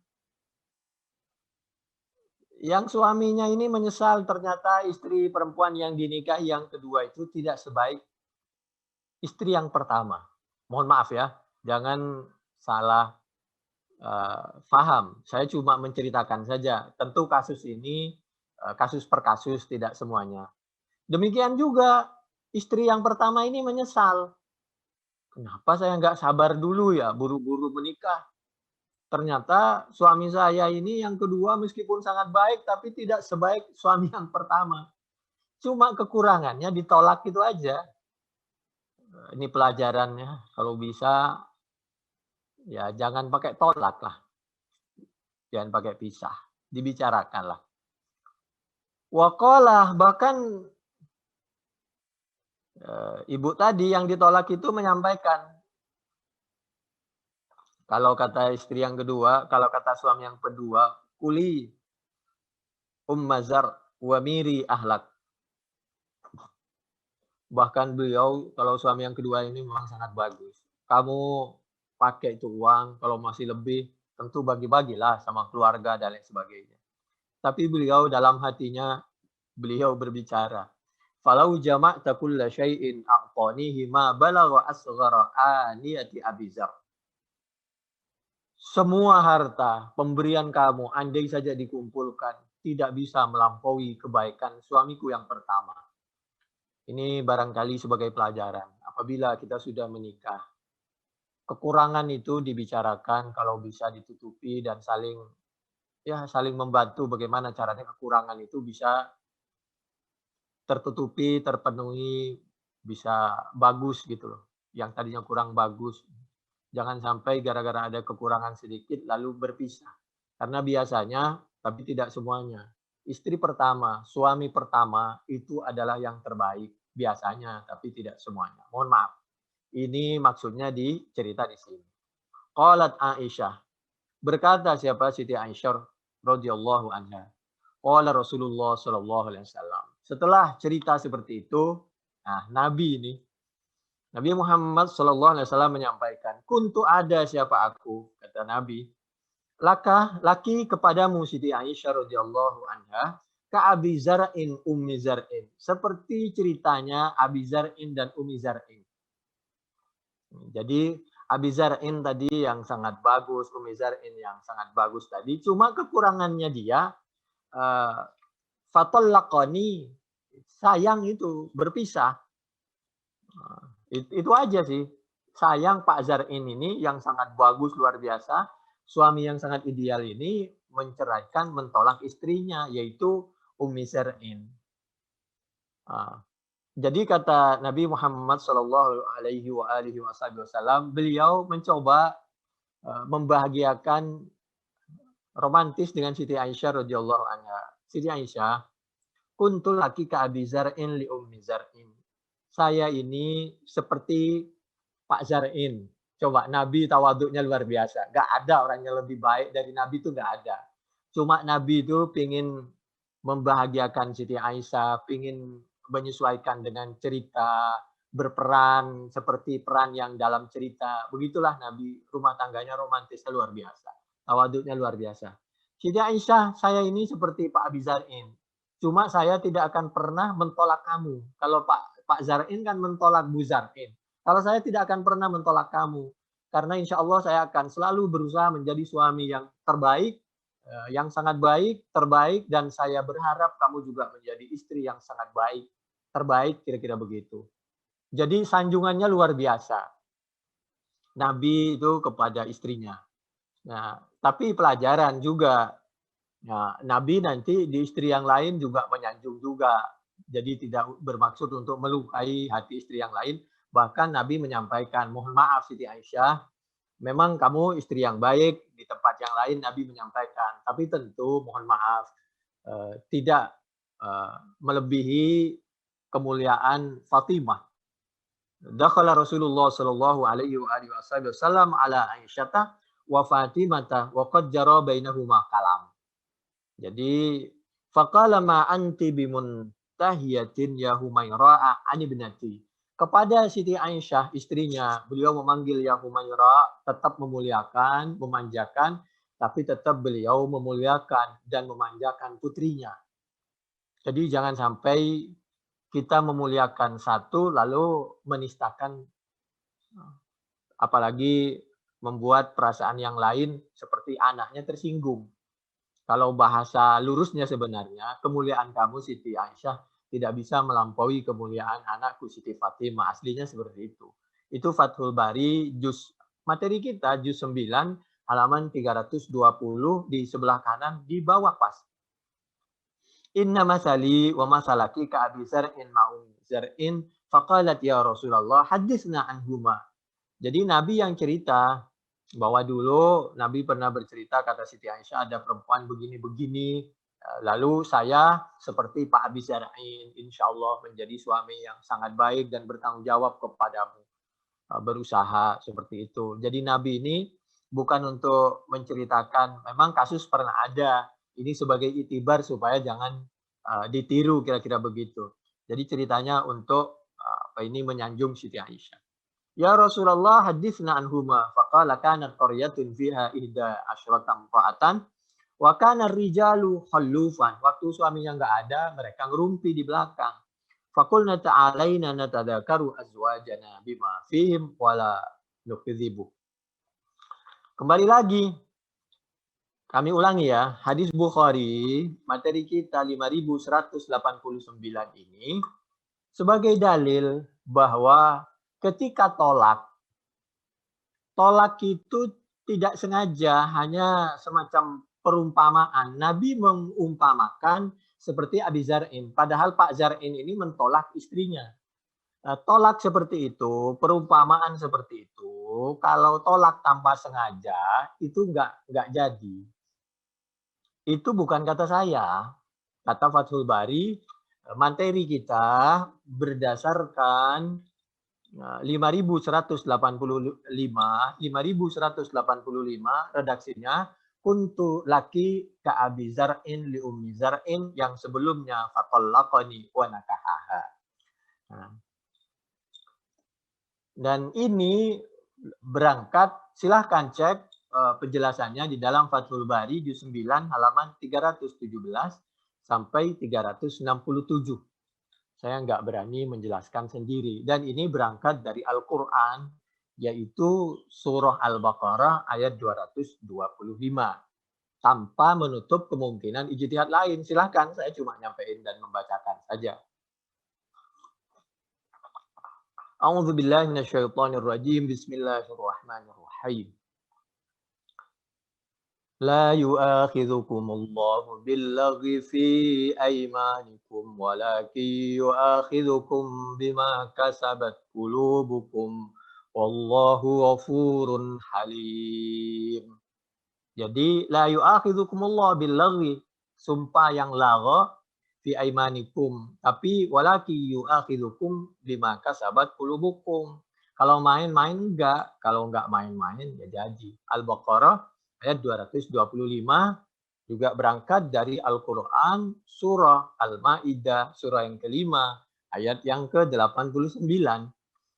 Yang suaminya ini menyesal ternyata istri perempuan yang dinikahi yang kedua itu tidak sebaik istri yang pertama. Mohon maaf ya, jangan salah paham. Saya cuma menceritakan saja. Tentu kasus ini kasus per kasus, tidak semuanya. Demikian juga istri yang pertama ini menyesal. Kenapa saya nggak sabar dulu ya, buru-buru menikah? Ternyata suami saya ini yang kedua meskipun sangat baik, tapi tidak sebaik suami yang pertama. Cuma kekurangannya ditolak itu aja. Ini pelajarannya, kalau bisa ya jangan pakai tolak lah. Jangan pakai pisah, dibicarakanlah. Waqalah, bahkan ibu tadi yang ditolak itu menyampaikan, kalau kata istri yang kedua, kalau kata suami yang kedua, kuli ummazar wa miri ahlak. Bahkan beliau, kalau suami yang kedua ini memang sangat bagus. Kamu pakai itu uang, kalau masih lebih, tentu bagi-bagilah sama keluarga dan lain sebagainya. Tapi beliau dalam hatinya, beliau berbicara, falau jama'ta kulla syai'in a'tanihi ma balagha asghara aniyati abizar. Semua harta, pemberian kamu, andai saja dikumpulkan, tidak bisa melampaui kebaikan suamiku yang pertama. Ini barangkali sebagai pelajaran. Apabila kita sudah menikah, kekurangan itu dibicarakan, kalau bisa ditutupi dan saling membantu bagaimana caranya kekurangan itu bisa tertutupi, terpenuhi, bisa bagus gitu loh. Yang tadinya kurang bagus. Jangan sampai gara-gara ada kekurangan sedikit lalu berpisah. Karena biasanya, tapi tidak semuanya, istri pertama, suami pertama itu adalah yang terbaik. Biasanya, tapi tidak semuanya. Mohon maaf. Ini maksudnya di cerita di sini. Qalat Aisyah. Berkata siapa? Siti Aisyah radhiyallahu anha. Qala Rasulullah sallallahu alaihi wasallam. Setelah cerita seperti itu, nah Nabi ini, Nabi Muhammad sallallahu alaihi wasallam menyampaikan, kuntu ada siapa aku, kata Nabi, laki kepadamu Siti Aisyah radhiyallahu anha, ka Abi Zar'in Ummi Zar'in, seperti ceritanya Abi Zar'in dan Ummi Zar'in. Jadi Abi Zar'in tadi yang sangat bagus, Ummi Zar'in yang sangat bagus tadi, cuma kekurangannya dia fatallaqani, sayang itu berpisah. Itu aja sih. Sayang Pak Zar'in ini yang sangat bagus luar biasa, suami yang sangat ideal ini menceraikan, mentolak istrinya, yaitu Ummi Zar'in. Jadi kata Nabi Muhammad Shallallahu Alaihi Wasallam, beliau mencoba membahagiakan, romantis dengan Siti Aisyah radhiyallahu anha. Siti Aisyah, kuntul laki ka Abi Zar'in li Ummi Zar'in. Saya ini seperti Pak Zar'in. Coba Nabi tawaduknya luar biasa. Gak ada orang yang lebih baik dari Nabi itu, gak ada. Cuma Nabi itu pingin membahagiakan Siti Aisyah, pingin menyesuaikan dengan cerita, berperan seperti peran yang dalam cerita. Begitulah Nabi, rumah tangganya romantisnya luar biasa. Tawaduknya luar biasa. Siti Aisyah, saya ini seperti Pak Abi Zar'in. Cuma saya tidak akan pernah mentolak kamu. Kalau Pak Zar'in kan mentolak Bu Zar'in. Kalau saya tidak akan pernah mentolak kamu. Karena insya Allah saya akan selalu berusaha menjadi suami yang terbaik, yang sangat baik, terbaik, dan saya berharap kamu juga menjadi istri yang sangat baik, terbaik, kira-kira begitu. Jadi sanjungannya luar biasa. Nabi itu kepada istrinya. Nah, tapi pelajaran juga. Nah, Nabi nanti di istri yang lain juga menyanjung juga. Jadi tidak bermaksud untuk melukai hati istri yang lain. Bahkan Nabi menyampaikan, mohon maaf Siti Aisyah, memang kamu istri yang baik, di tempat yang lain Nabi menyampaikan. Tapi tentu mohon maaf, tidak melebihi kemuliaan Fatimah. Dakhala Rasulullah sallallahu alaihi wasallam ala Aisyata wa Fatimata wa qad jara bainahuma kalam. Jadi faqala ma anti bimuntahiyatin ya Humaira an ibnati. Kepada Siti Aisyah istrinya, beliau memanggil ya Humaira, tetap memuliakan, memanjakan, tapi tetap beliau memuliakan dan memanjakan putrinya. Jadi jangan sampai kita memuliakan satu lalu menistakan, apalagi membuat perasaan yang lain seperti anaknya tersinggung. Kalau bahasa lurusnya sebenarnya, kemuliaan kamu Siti Aisyah tidak bisa melampaui kemuliaan anakku Siti Fatimah. Aslinya seperti itu. Itu Fathul Bari, materi kita juz 9, halaman 320 di sebelah kanan, di bawah pas. Inna masali wa masalaki ka abi zar'in ma'um zar'in faqalat ya Rasulullah hadisna anhuma. Jadi Nabi yang cerita bahwa dulu Nabi pernah bercerita, kata Siti Aisyah, ada perempuan begini-begini, lalu saya seperti Pak Abi Zar'in, insya Allah menjadi suami yang sangat baik dan bertanggung jawab kepadamu, berusaha seperti itu. Jadi Nabi ini bukan untuk menceritakan, memang kasus pernah ada, ini sebagai itibar supaya jangan ditiru, kira-kira begitu. Jadi ceritanya untuk menyanjung Siti Aisyah. Ya Rasulullah hadithna anhuma faqala kanat qaryatun fiha ihda asyratan ra'atan wa kana rijalu khallufan. Waktu suaminya enggak ada, mereka ngerumpi di belakang. Faqulna ta'alaina natadzakaru azwajana bima fihim wala nukidzibu. Kembali lagi, kami ulangi ya, hadis Bukhari, materi kita 5189 ini sebagai dalil bahwa ketika tolak itu tidak sengaja, hanya semacam perumpamaan. Nabi mengumpamakan seperti Abi Zar'in, padahal Pak Zar'in ini mentolak istrinya. Tolak seperti itu, perumpamaan seperti itu, kalau tolak tanpa sengaja, itu nggak jadi. Itu bukan kata saya, kata Fathul Bari, materi kita berdasarkan 5185 redaksinya kuntu laki ka abi zar'in li ummi zar'in, yang sebelumnya fatallaqani wa nakahaha. Dan ini berangkat, silahkan cek penjelasannya di dalam Fathul Bari juz 9 halaman 317 sampai 367. Saya nggak berani menjelaskan sendiri. Dan ini berangkat dari Al-Quran, yaitu surah Al-Baqarah ayat 225. Tanpa menutup kemungkinan ijtihad lain. Silahkan, saya cuma nyampein dan membacakan saja. A'udzubillahi minasyaitonirrajim. Bismillahirrahmanirrahim. لا يؤاخذكم الله باللغو في أيمانكم ولكن يؤاخذكم بما كسبت قلوبكم والله غفور حليم. Jadi la yu'akhidhukumullah billaghwi, sumpah yang lagha, fi aimanikum, tapi walaki yu'akhidhukum bima kasabat qulubukum. Kalau main-main enggak, kalau enggak main-main ya jadi. Al-Baqarah ayat 225 juga berangkat dari Al-Quran surah Al-Ma'idah surah yang kelima ayat yang ke-89.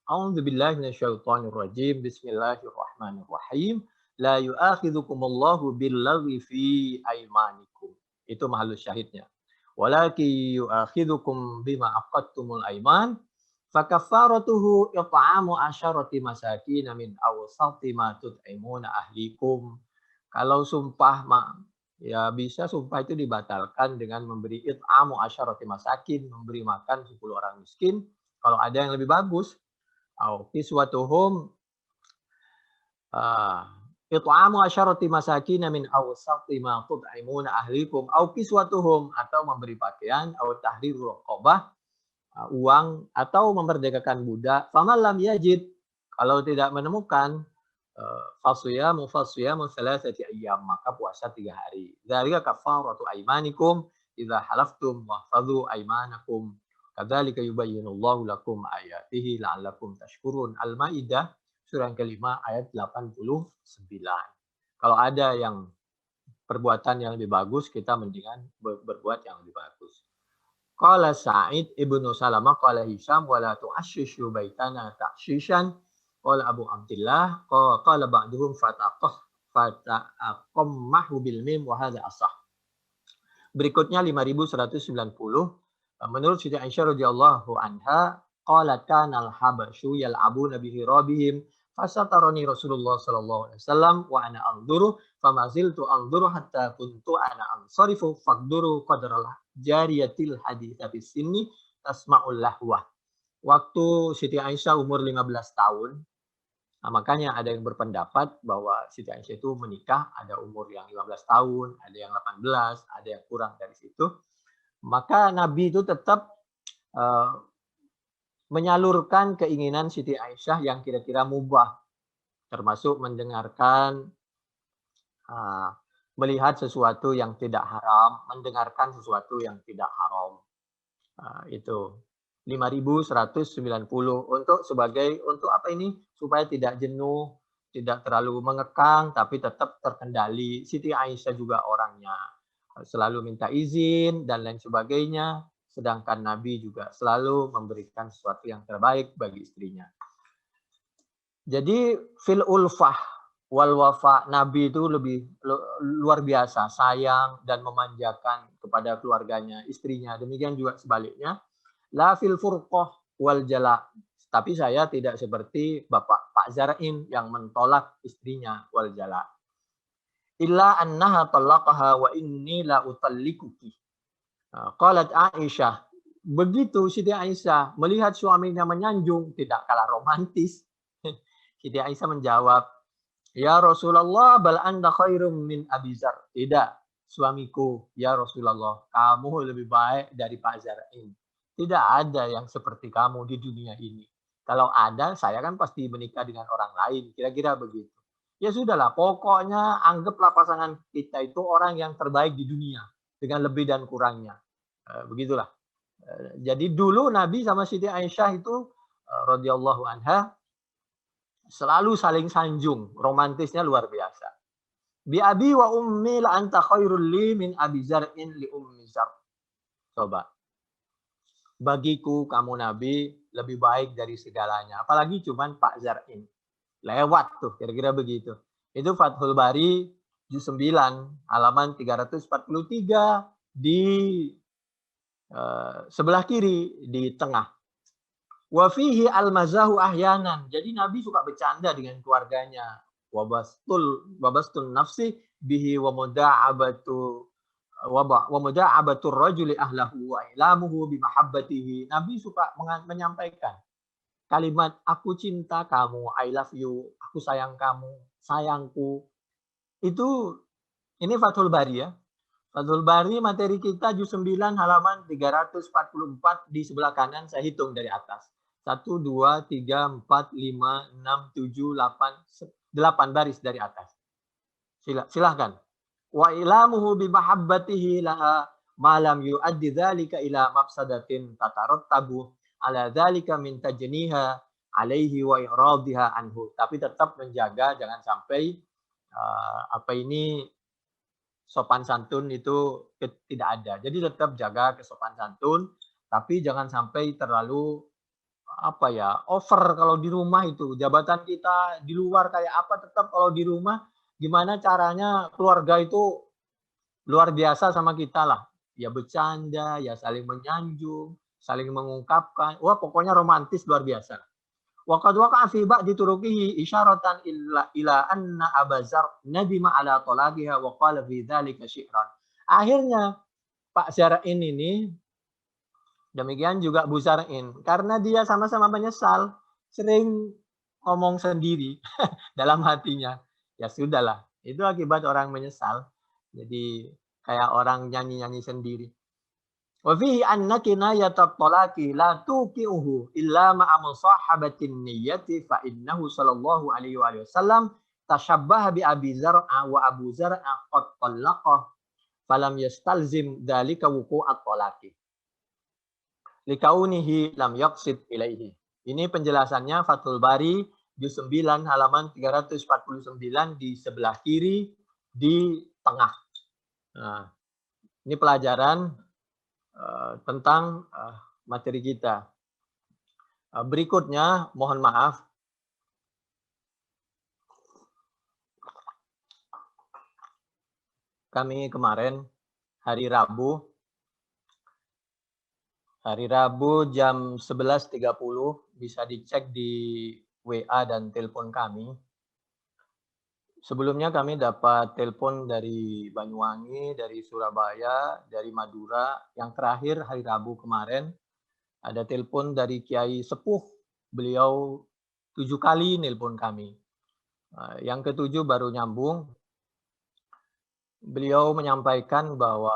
A'udzubillahi minasyaitonirrajim. Bismillahirrahmanirrahim. La yu'akhidhukumullahu billaghwi fi aimanikum. Itu mahallus syahidnya. Walaki yu'akhidhukum bima aqadtumul aiman Fakaffaratuhu it'amu asyarati masakin min awsati ma tut'imuna ahlikum. Kalau sumpah ya bisa sumpah itu dibatalkan dengan memberi it'amu asyarati masakin, memberi makan 10 orang miskin kalau ada yang lebih bagus. Au kiswatuhum it'amu asyarati masakin min awsati ma tut'imuna ahlikum au kiswatuhum, atau memberi pakaian, au tahriru raqabah, uang, atau memerdekakan budak. Faman lam yajid, kalau tidak menemukan, fasiyamu salasati ayyam, maka puasa 3 hari. Dzalika kafaratu aymanikum idza halaftum wahfazu aymanakum. Kadzalika yubayyinullahu lakum ayatihi la'allakum tashkurun. Al-Maidah surah yang kelima ayat 89. Kalau ada yang perbuatan yang lebih bagus, kita mendingan berbuat yang lebih bagus. Qala Sa'id ibnu Salamah qala Hisham wala tu'asshishu baitana ta'shishan. Qala Abu Abdullah qala ba'duhum fataqammahu bil mim wa hadza ashah. Berikutnya 5190, menurut Siti Aisyah radhiyallahu anha qalat kana al-habasyu yal'abuna bihi rabihim fasatarani Rasulullah sallallahu alaihi wasallam wa ana anzuru famaziltu anzuru hatta kuntu ana ansarifu faqduru qadral jariyatil haditha bis sinni tasma'ul lahwa. Waktu Siti Aisyah umur 15 tahun, makanya ada yang berpendapat bahwa Siti Aisyah itu menikah ada umur yang 15 tahun, ada yang 18, ada yang kurang dari situ. Maka Nabi itu tetap menyalurkan keinginan Siti Aisyah yang kira-kira mubah, termasuk mendengarkan, melihat sesuatu yang tidak haram, mendengarkan sesuatu yang tidak haram. Itu 5190 untuk apa ini? Supaya tidak jenuh, tidak terlalu mengekang, tapi tetap terkendali. Siti Aisyah juga orangnya selalu minta izin dan lain sebagainya. Sedangkan Nabi juga selalu memberikan sesuatu yang terbaik bagi istrinya. Jadi fil ulfah wal wafa, Nabi itu lebih luar biasa sayang dan memanjakan kepada keluarganya, istrinya. Demikian juga sebaliknya. La fil furqah wal jala. Tapi saya tidak seperti Pak Zar'in yang mentolak istrinya wal jala. Illa annaha talaqaha wa inni la utallikuki. Qalat Aisyah, begitu Siti Aisyah melihat suaminya menyanjung, tidak kalah romantis. Siti Aisyah menjawab, ya Rasulullah, bal anta khairum min Abi Zar. Tidak, suamiku, ya Rasulullah, kamu lebih baik dari Pak Zar'in. Tidak ada yang seperti kamu di dunia ini. Kalau ada, saya kan pasti menikah dengan orang lain. Kira-kira begitu. Ya sudahlah, pokoknya anggaplah pasangan kita itu orang yang terbaik di dunia. Dengan lebih dan kurangnya. Begitulah. Jadi dulu Nabi sama Siti Aisyah itu radhiyallahu anha selalu saling sanjung, romantisnya luar biasa. Bi abi wa ummi la anta khairul li min Abi Zar'in li ummi Zar. Coba. Bagiku kamu Nabi lebih baik dari segalanya, apalagi cuman Pak Zar'in. Lewat tuh, kira-kira begitu. Itu Fathul Bari juz 9 halaman 343 di sebelah kiri di tengah. Wa fihi al-mazahu ahyanan. Jadi Nabi suka bercanda dengan keluarganya. Wabastul nafsi bihi wa muda'abatu rajuli ahlahu wa ilamuhu bi mahabbatihi. Nabi suka menyampaikan kalimat aku cinta kamu, I love you, aku sayang kamu, sayangku. Ini Fathul Bari ya. Fathul Bari materi kita juz 9 halaman 344 di sebelah kanan, saya hitung dari atas. 1, 2, 3, 4, 5, 6, 7, 8 baris dari atas. Silahkan. Wa ilamuhu bi mahabbatihi laha ma lam yu'addi dzalika ila mafsadatin tatarattabu ala dzalika min tajniha alaihi wa iradiha anhu. Tapi tetap menjaga jangan sampai sopan santun itu tidak ada. Jadi tetap jaga kesopan santun, tapi jangan sampai terlalu over kalau di rumah itu. Jabatan kita di luar kayak apa, tetap kalau di rumah gimana caranya keluarga itu luar biasa sama kita lah. Ya bercanda, ya saling menyanjung, saling mengungkapkan. Wah, pokoknya romantis luar biasa. Wa qad waqa'a fi ba'di turuqihi isyaratan ila anna Abazar nadima ala talaqiha wa qala fi dzalika syi'ran. Akhirnya Pak Zar'in ini, demikian juga Bu Zar'in, karena dia sama-sama menyesal, sering ngomong sendiri dalam hatinya. Ya sudahlah, itu akibat orang menyesal. Jadi kayak orang nyanyi-nyanyi sendiri. Wa fihi anna kinayatat talaqi la tuqi'uhu illa ma'a musahabatin niyyati fa innahu sallallahu alaihi wasallam tashabbaha bi Abi Zar'a wa Abu Zar'a qad talaqah falam yastalzim dzalika wuqu'at talaqi likaunihi lam yaqsid ilaihi. Ini penjelasannya Fathul Bari juz 9 halaman 349 di sebelah kiri di tengah. Nah, ini pelajaran tentang materi kita. Berikutnya, mohon maaf. Kami kemarin hari Rabu jam 11.30 bisa dicek di WA dan telepon kami. Sebelumnya kami dapat telepon dari Banyuwangi, dari Surabaya, dari Madura. Yang terakhir hari Rabu kemarin ada telepon dari Kiai Sepuh. Beliau 7 kali nelpon kami. Yang ke-7 baru nyambung. Beliau menyampaikan bahwa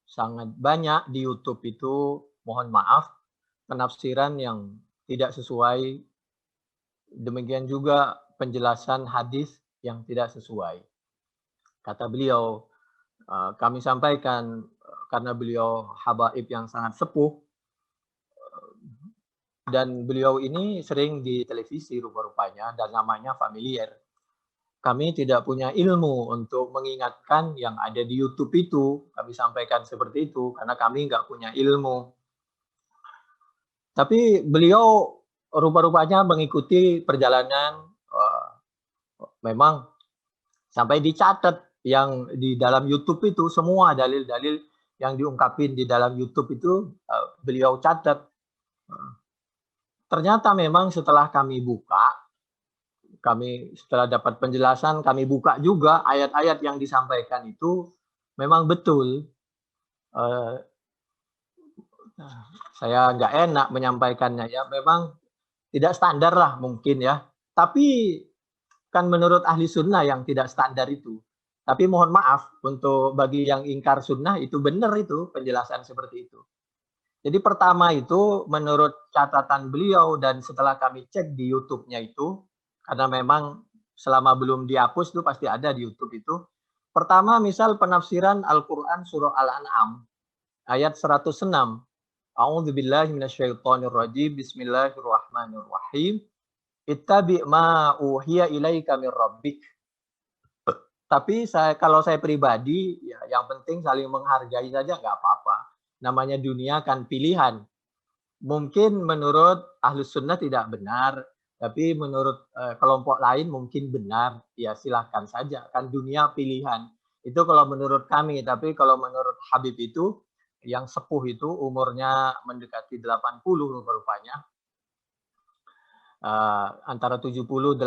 sangat banyak di YouTube itu, mohon maaf, penafsiran yang tidak sesuai. Demikian juga penjelasan hadis yang tidak sesuai. Kata beliau, kami sampaikan karena beliau habaib yang sangat sepuh, dan beliau ini sering di televisi rupa-rupanya dan namanya familiar. Kami tidak punya ilmu untuk mengingatkan yang ada di YouTube itu. Kami sampaikan seperti itu karena kami nggak punya ilmu. Tapi beliau rupa-rupanya mengikuti perjalanan, memang sampai dicatat yang di dalam YouTube itu, semua dalil-dalil yang diungkapin di dalam YouTube itu beliau catat. Ternyata memang setelah kami buka, setelah dapat penjelasan, kami buka juga ayat-ayat yang disampaikan itu memang betul. Saya nggak enak menyampaikannya ya, memang tidak standar lah mungkin ya. Tapi kan menurut ahli sunnah yang tidak standar itu. Tapi mohon maaf untuk bagi yang ingkar sunnah itu benar itu penjelasan seperti itu. Jadi pertama itu menurut catatan beliau dan setelah kami cek di YouTube-nya itu, karena memang selama belum dihapus itu pasti ada di YouTube itu. Pertama misal penafsiran Al-Quran surah Al-An'am ayat 106. A'udzubillahi minasyaitonirrajim. Bismillahirrahmanirrahim. Ittabi ma uhiya ilaika mir rabbik. Tapi kalau saya pribadi, ya yang penting saling menghargai saja nggak apa-apa. Namanya dunia kan pilihan. Mungkin menurut Ahlus Sunnah tidak benar, tapi menurut kelompok lain mungkin benar. Ya silakan saja, kan dunia pilihan. Itu kalau menurut kami, tapi kalau menurut Habib itu, yang sepuh itu umurnya mendekati 80 rupanya. Antara 70, 80,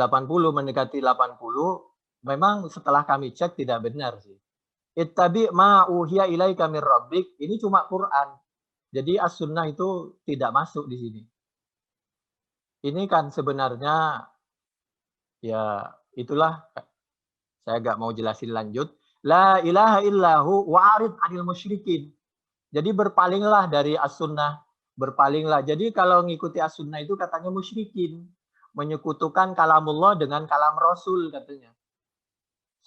mendekati 80, memang setelah kami cek tidak benar sih. Ittabi ma uhiya ilaika mir rabbik, ini cuma Quran. Jadi as-sunnah itu tidak masuk di sini. Ini kan sebenarnya, ya itulah, saya nggak mau jelasin lanjut. La ilaha illahu wa'arid anil musyrikin. Jadi berpalinglah dari as-sunnah. Berpalinglah. Jadi kalau ngikuti as-sunnah itu katanya musyrikin. Menyekutukan kalamullah dengan kalam Rasul katanya.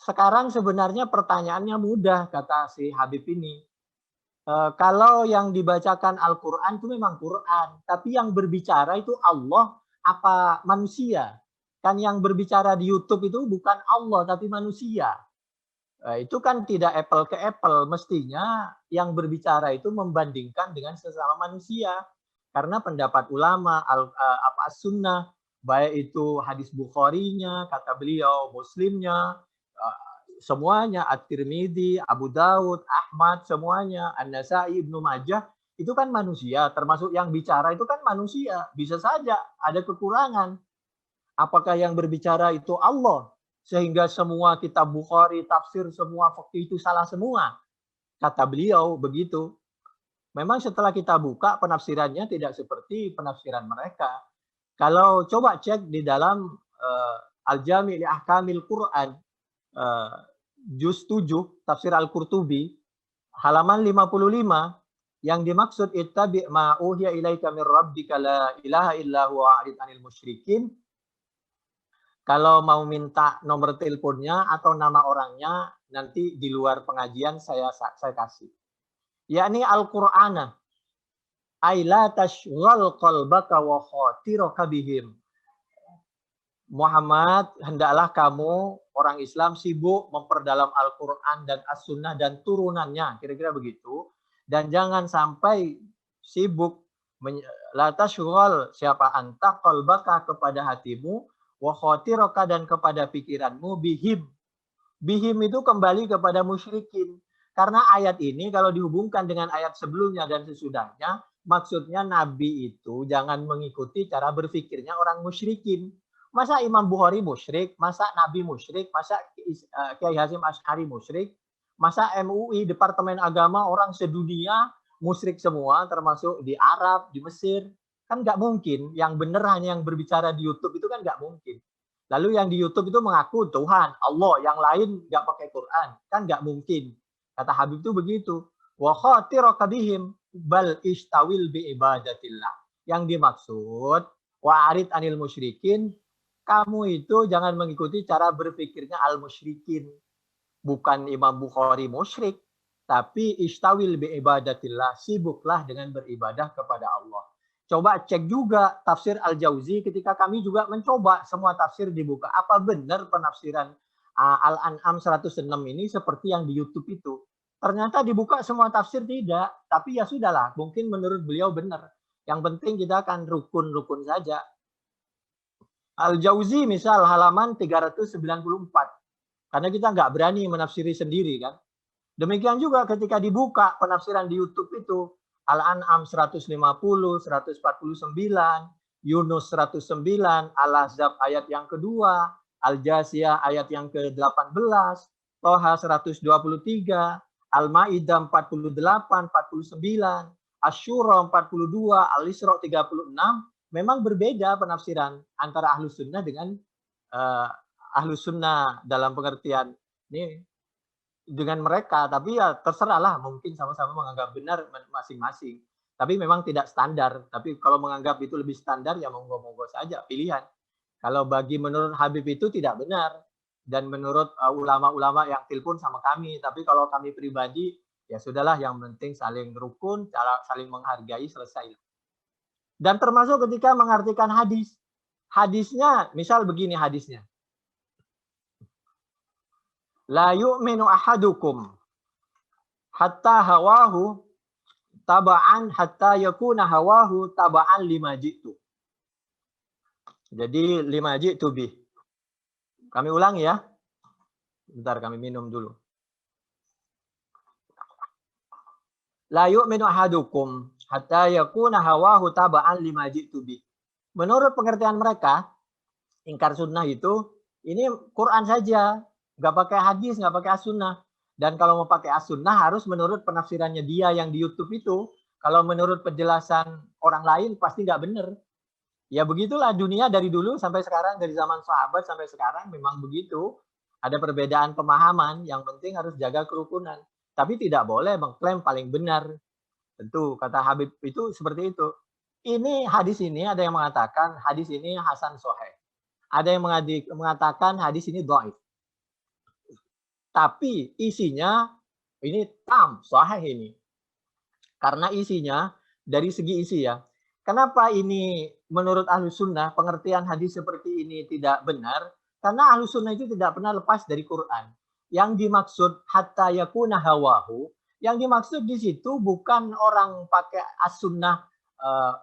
Sekarang sebenarnya pertanyaannya mudah kata si Habib ini. Kalau yang dibacakan Al-Quran itu memang Quran. Tapi yang berbicara itu Allah apa manusia? Kan yang berbicara di YouTube itu bukan Allah tapi manusia. Itu kan tidak apple ke apple. Mestinya yang berbicara itu membandingkan dengan sesama manusia. Karena pendapat ulama, as-sunnah, baik itu hadis Bukhari-nya, kata beliau, Muslimnya, semuanya, At-Tirmidzi, Abu Daud, Ahmad, semuanya, An-Nasai, Ibnu Majah, itu kan manusia, termasuk yang bicara itu kan manusia. Bisa saja ada kekurangan. Apakah yang berbicara itu Allah? Sehingga semua kitab Bukhari, tafsir, semua fikih itu salah semua. Kata beliau begitu. Memang setelah kita buka penafsirannya tidak seperti penafsiran mereka. Kalau coba cek di dalam Al-Jami' li Ahkamil Quran juz 7 tafsir Al-Qurtubi halaman 55 yang dimaksud ittabi' ma uhiya ilaika min rabbika la ilaha illa huwa a'rid 'anil musyrikin. Kalau mau minta nomor teleponnya atau nama orangnya nanti di luar pengajian saya kasih. Yakni Al-Qur'ana ay la tashghal qalbaka wa khatiraka bihim. Muhammad, hendaklah kamu orang Islam sibuk memperdalam Al-Quran dan As-Sunnah dan turunannya, kira-kira begitu. Dan jangan sampai sibuk la tashghal siapa anta qalbaka kepada hatimu wa khatiraka dan kepada pikiranmu bihim. Bihim itu kembali kepada musyrikin. Karena ayat ini kalau dihubungkan dengan ayat sebelumnya dan sesudahnya, maksudnya Nabi itu jangan mengikuti cara berpikirnya orang musyrikin. Masa Imam Bukhari musyrik, masa Nabi musyrik, masa Kiai Hasyim Asy'ari musyrik, masa MUI Departemen Agama orang sedunia musyrik semua termasuk di Arab, di Mesir. Kan nggak mungkin, yang bener hanya yang berbicara di YouTube itu kan nggak mungkin. Lalu yang di YouTube itu mengaku Tuhan, Allah, yang lain nggak pakai Quran. Kan nggak mungkin. Kata Habib itu begitu. Wa khatiraka bihim bal istawil bi ibadatillah. Yang dimaksud wa'arid anil musyrikin, kamu itu jangan mengikuti cara berpikirnya al-musyrikin. Bukan Imam Bukhari musyrik, tapi istawil bi ibadatillah, sibuklah dengan beribadah kepada Allah. Coba cek juga tafsir Al-Jauzi ketika kami juga mencoba semua tafsir dibuka. Apa benar penafsiran Al-An'am 106 ini seperti yang di YouTube itu? Ternyata dibuka semua tafsir tidak, tapi ya sudahlah, mungkin menurut beliau benar. Yang penting kita akan rukun-rukun saja. Al-Jauzi misal halaman 394. Karena kita nggak berani menafsiri sendiri kan. Demikian juga ketika dibuka penafsiran di YouTube itu. Al-An'am 150, 149, Yunus 109, Al-Ahzab ayat yang kedua, Al-Jasiyah ayat yang ke-18, Toha 123, Al-Ma'idah 48, 49, Asy-Syura 42, Al-Isra 36, memang berbeda penafsiran antara Ahlus Sunnah dengan Ahlus Sunnah dalam pengertian ini dengan mereka, tapi ya terserahlah, mungkin sama-sama menganggap benar masing-masing. Tapi memang tidak standar. Tapi kalau menganggap itu lebih standar ya monggo-monggo saja, pilihan. Kalau menurut Habib itu tidak benar dan menurut ulama-ulama yang telepon sama kami. Tapi kalau kami pribadi ya sudahlah, yang penting saling rukun, saling menghargai, selesai. Dan termasuk ketika mengartikan hadis. Hadisnya, misal begini hadisnya. La yu'minu ahadukum hatta hawahu taba'an hatta yakuna hawahu taba'an lima jitu. Jadi lima jitu bih. Kami ulangi ya. Bentar kami minum dulu. La yu'minu ahadukum hatta yakuna hawahu taba'an lima jitu bih. Menurut pengertian mereka, ingkar sunnah itu ini Quran saja. Nggak pakai hadis, nggak pakai as-sunnah. Dan kalau mau pakai as-sunnah harus menurut penafsirannya dia yang di YouTube itu. Kalau menurut penjelasan orang lain pasti nggak benar. Ya begitulah dunia dari dulu sampai sekarang, dari zaman sahabat sampai sekarang memang begitu. Ada perbedaan pemahaman, yang penting harus jaga kerukunan. Tapi tidak boleh mengklaim paling benar. Tentu kata Habib itu seperti itu. Ini hadis ini ada yang mengatakan hadis ini hasan sahih. Ada yang mengatakan hadis ini dhaif. Tapi isinya ini sahih ini. Karena isinya dari segi isi ya. Kenapa ini menurut Ahlus Sunnah pengertian hadis seperti ini tidak benar? Karena Ahlus Sunnah itu tidak pernah lepas dari Quran. Yang dimaksud hatta yakuna hawahu, yang dimaksud di situ bukan orang pakai as-sunnah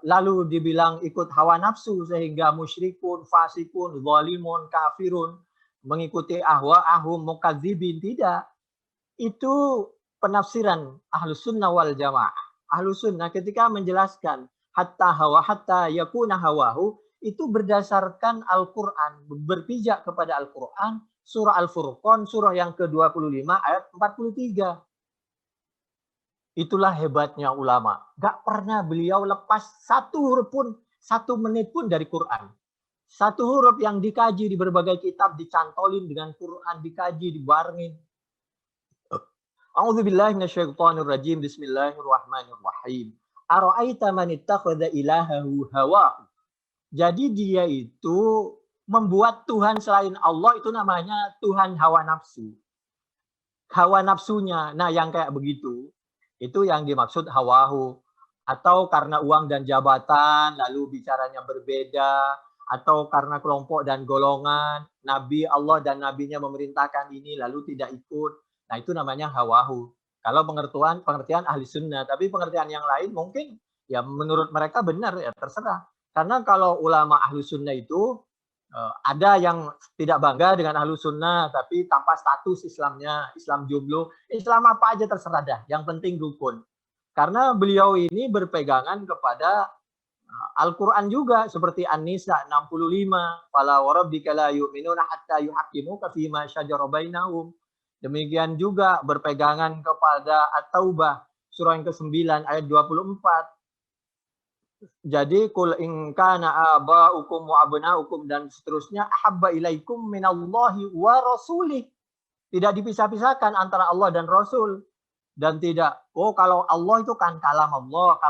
lalu dibilang ikut hawa nafsu sehingga musyrikun, fasikun, zalimun, kafirun, mengikuti ahwa'ahum mukadzibin, tidak. Itu penafsiran Ahlus Sunnah wal Jamaah. Ahlus sunnah ketika menjelaskan hatta yakuna hawahu itu berdasarkan Al-Quran, berpijak kepada Al-Quran, surah Al-Furqan, surah yang ke-25 ayat 43. Itulah hebatnya ulama. Gak pernah beliau lepas satu huruf pun, 1 menit pun dari Quran. Satu huruf yang dikaji di berbagai kitab, dicantolin dengan Quran, dikaji, dibarengin. A'udzubillahi minasyaitonirrajim. Bismillahirrahmanirrahim. Ara'aita man ittakhadha ilahahu hawahu. Jadi dia itu membuat Tuhan selain Allah itu namanya Tuhan hawa nafsu. Hawa nafsunya. Nah, yang kayak begitu itu yang dimaksud hawahu. Atau karena uang dan jabatan lalu bicaranya berbeda, atau karena kelompok dan golongan, Nabi Allah dan Nabinya memerintahkan ini lalu tidak ikut. Nah, itu namanya hawahu. Kalau pengertian ahli sunnah, tapi pengertian yang lain mungkin ya menurut mereka benar, ya terserah. Karena kalau ulama ahli sunnah itu ada yang tidak bangga dengan ahli sunnah tapi tanpa status Islamnya, Islam jomblo, Islam apa aja terserah dah, yang penting rukun. Karena beliau ini berpegangan kepada Al-Quran juga, seperti An-Nisa 65, fala warabbika la yu'minuna hatta yuhaqqimuka fima syajara bainahum. Demikian juga berpegangan kepada At-Taubah surah yang ke-9 ayat 24. Jadi kul in kana aba'ukum wa abna'ukum dan seterusnya ahabba ilaikum minallahi wa rasulih. Tidak dipisah-pisahkan antara Allah dan Rasul. Dan tidak, kalau Allah itu kan kalamullah.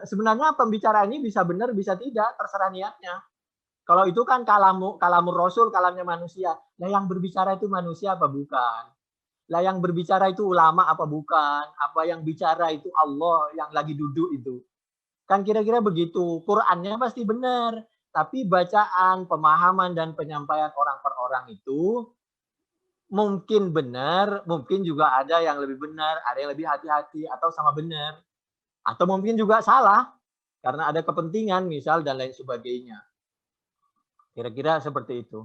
Sebenarnya pembicaraan ini bisa benar, bisa tidak, terserah niatnya. Kalau itu kan kalamur Rasul, kalamnya manusia. Nah, yang berbicara itu manusia apa bukan? Lah yang berbicara itu ulama apa bukan? Apa yang bicara itu Allah yang lagi duduk itu? Kan kira-kira begitu. Qurannya pasti benar. Tapi bacaan, pemahaman, dan penyampaian orang per orang itu mungkin benar, mungkin juga ada yang lebih benar, ada yang lebih hati-hati, atau sama benar. Atau mungkin juga salah, karena ada kepentingan, misal, dan lain sebagainya. Kira-kira seperti itu.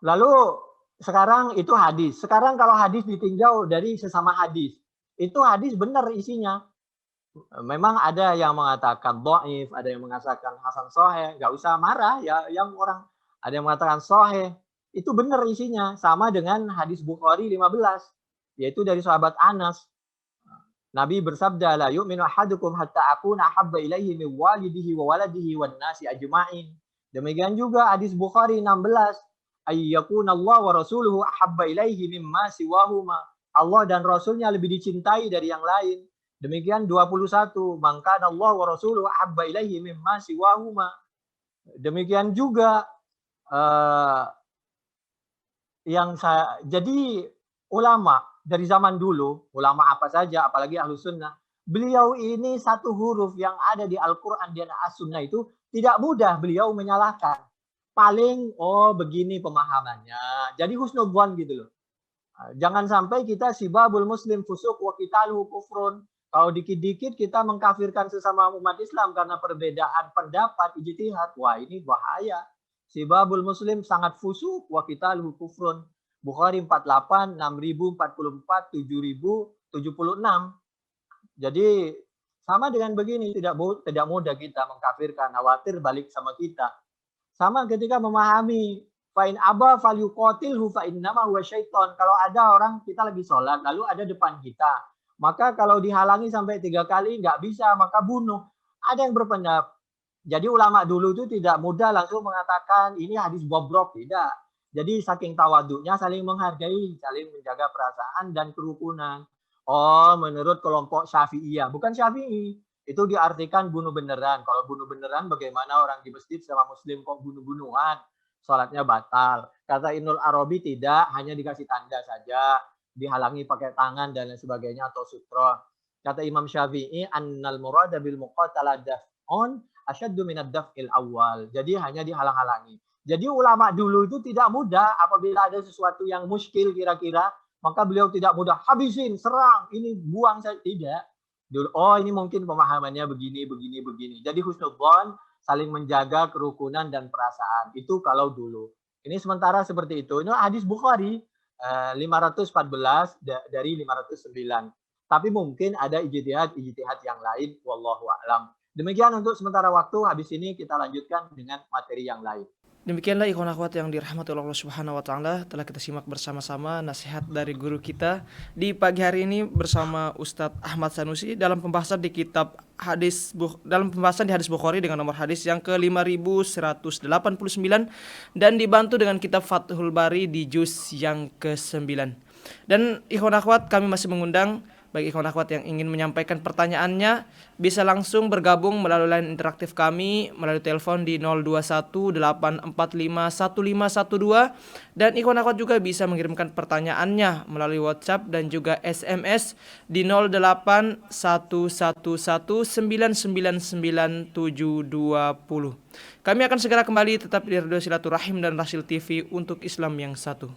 Lalu, sekarang itu hadis. Sekarang kalau hadis ditinjau dari sesama hadis. Itu hadis benar isinya. Memang ada yang mengatakan dhaif, ada yang mengatakan hasan sahih, nggak usah marah ya yang orang. Ada yang mengatakan sahih. Itu benar isinya, sama dengan hadis Bukhari 15, yaitu dari sahabat Anas. Nabi bersabda, la yu'minu ahadukum hatta akuna ahabba ilaihi min walidihi wa waladihi wan nasi ajma'in. Demikian juga hadis Bukhari 16, ayyakuna Allah wa rasuluhu ahabba ilaihi mimma siwahuma. Allah dan Rasulnya lebih dicintai dari yang lain. Demikian 21, man kana Allah wa rasuluhu ahabba ilaihi mimma siwahuma. Demikian juga jadi ulama dari zaman dulu, ulama apa saja, apalagi Ahlus Sunnah, beliau ini satu huruf yang ada di Al-Quran dan As-Sunnah itu tidak mudah beliau menyalahkan. Paling, begini pemahamannya. Jadi husnudzon gitu loh. Jangan sampai kita sibabul muslim fusuk wa qitaluhu kufrun. Kalau dikit-dikit kita mengkafirkan sesama umat Islam karena perbedaan pendapat, ijtihad. Wah, ini bahaya. Sibabul muslim sangat fusuk wa qitaluhu kufrun. Bukhari 48, 6044, 7076. Jadi sama dengan begini, tidak mudah kita mengkafirkan, khawatir balik sama kita. Sama ketika memahami fa in aba falyuqatilhu fa innama huwa syaiton. Kalau ada orang kita lagi sholat lalu ada depan kita, maka kalau dihalangi sampai 3 kali nggak bisa, maka bunuh. Ada yang berpendapat. Jadi ulama dulu itu tidak mudah langsung mengatakan ini hadis bobrok, tidak. Jadi saking tawaduknya saling menghargai, saling menjaga perasaan dan kerukunan. Menurut kelompok Syafi'iyah, bukan Syafi'i. Itu diartikan bunuh beneran. Kalau bunuh beneran bagaimana orang di masjid sama muslim kok bunuh-bunuhan? Sholatnya batal. Kata Ibnul Arabi tidak, hanya dikasih tanda saja. Dihalangi pakai tangan dan lain sebagainya atau sutra. Kata Imam Syafi'i, annal murada bil muqatalah daf'un asyaddu minad daf'il awal. Jadi hanya dihalang-halangi. Jadi ulama dulu itu tidak mudah apabila ada sesuatu yang muskil kira-kira, maka beliau tidak mudah habisin, serang, ini buang saja, tidak. Dulu, ini mungkin pemahamannya begini. Jadi husnudzon, saling menjaga kerukunan dan perasaan. Itu kalau dulu. Ini sementara seperti itu. Ini hadis Bukhari 514 dari 509. Tapi mungkin ada ijtihad yang lain, wallahu a'lam. Demikian untuk sementara waktu, habis ini kita lanjutkan dengan materi yang lain. Demikianlah ikhwan akhwat yang dirahmati Allah Subhanahu wa taala, telah kita simak bersama-sama nasihat dari guru kita di pagi hari ini bersama Ustadz Ahmad Sanusi dalam pembahasan di kitab dalam pembahasan di hadis Bukhari dengan nomor hadis yang ke-5189 dan dibantu dengan kitab Fathul Bari di juz yang ke-9. Dan ikhwan akhwat, kami masih mengundang bagi ikhwan akhwat yang ingin menyampaikan pertanyaannya bisa langsung bergabung melalui line interaktif kami melalui telepon di 0218451512 dan ikhwan akhwat juga bisa mengirimkan pertanyaannya melalui WhatsApp dan juga SMS di 081119999720. Kami akan segera kembali tetap di Radio Silaturahim dan Rasil TV untuk Islam yang satu.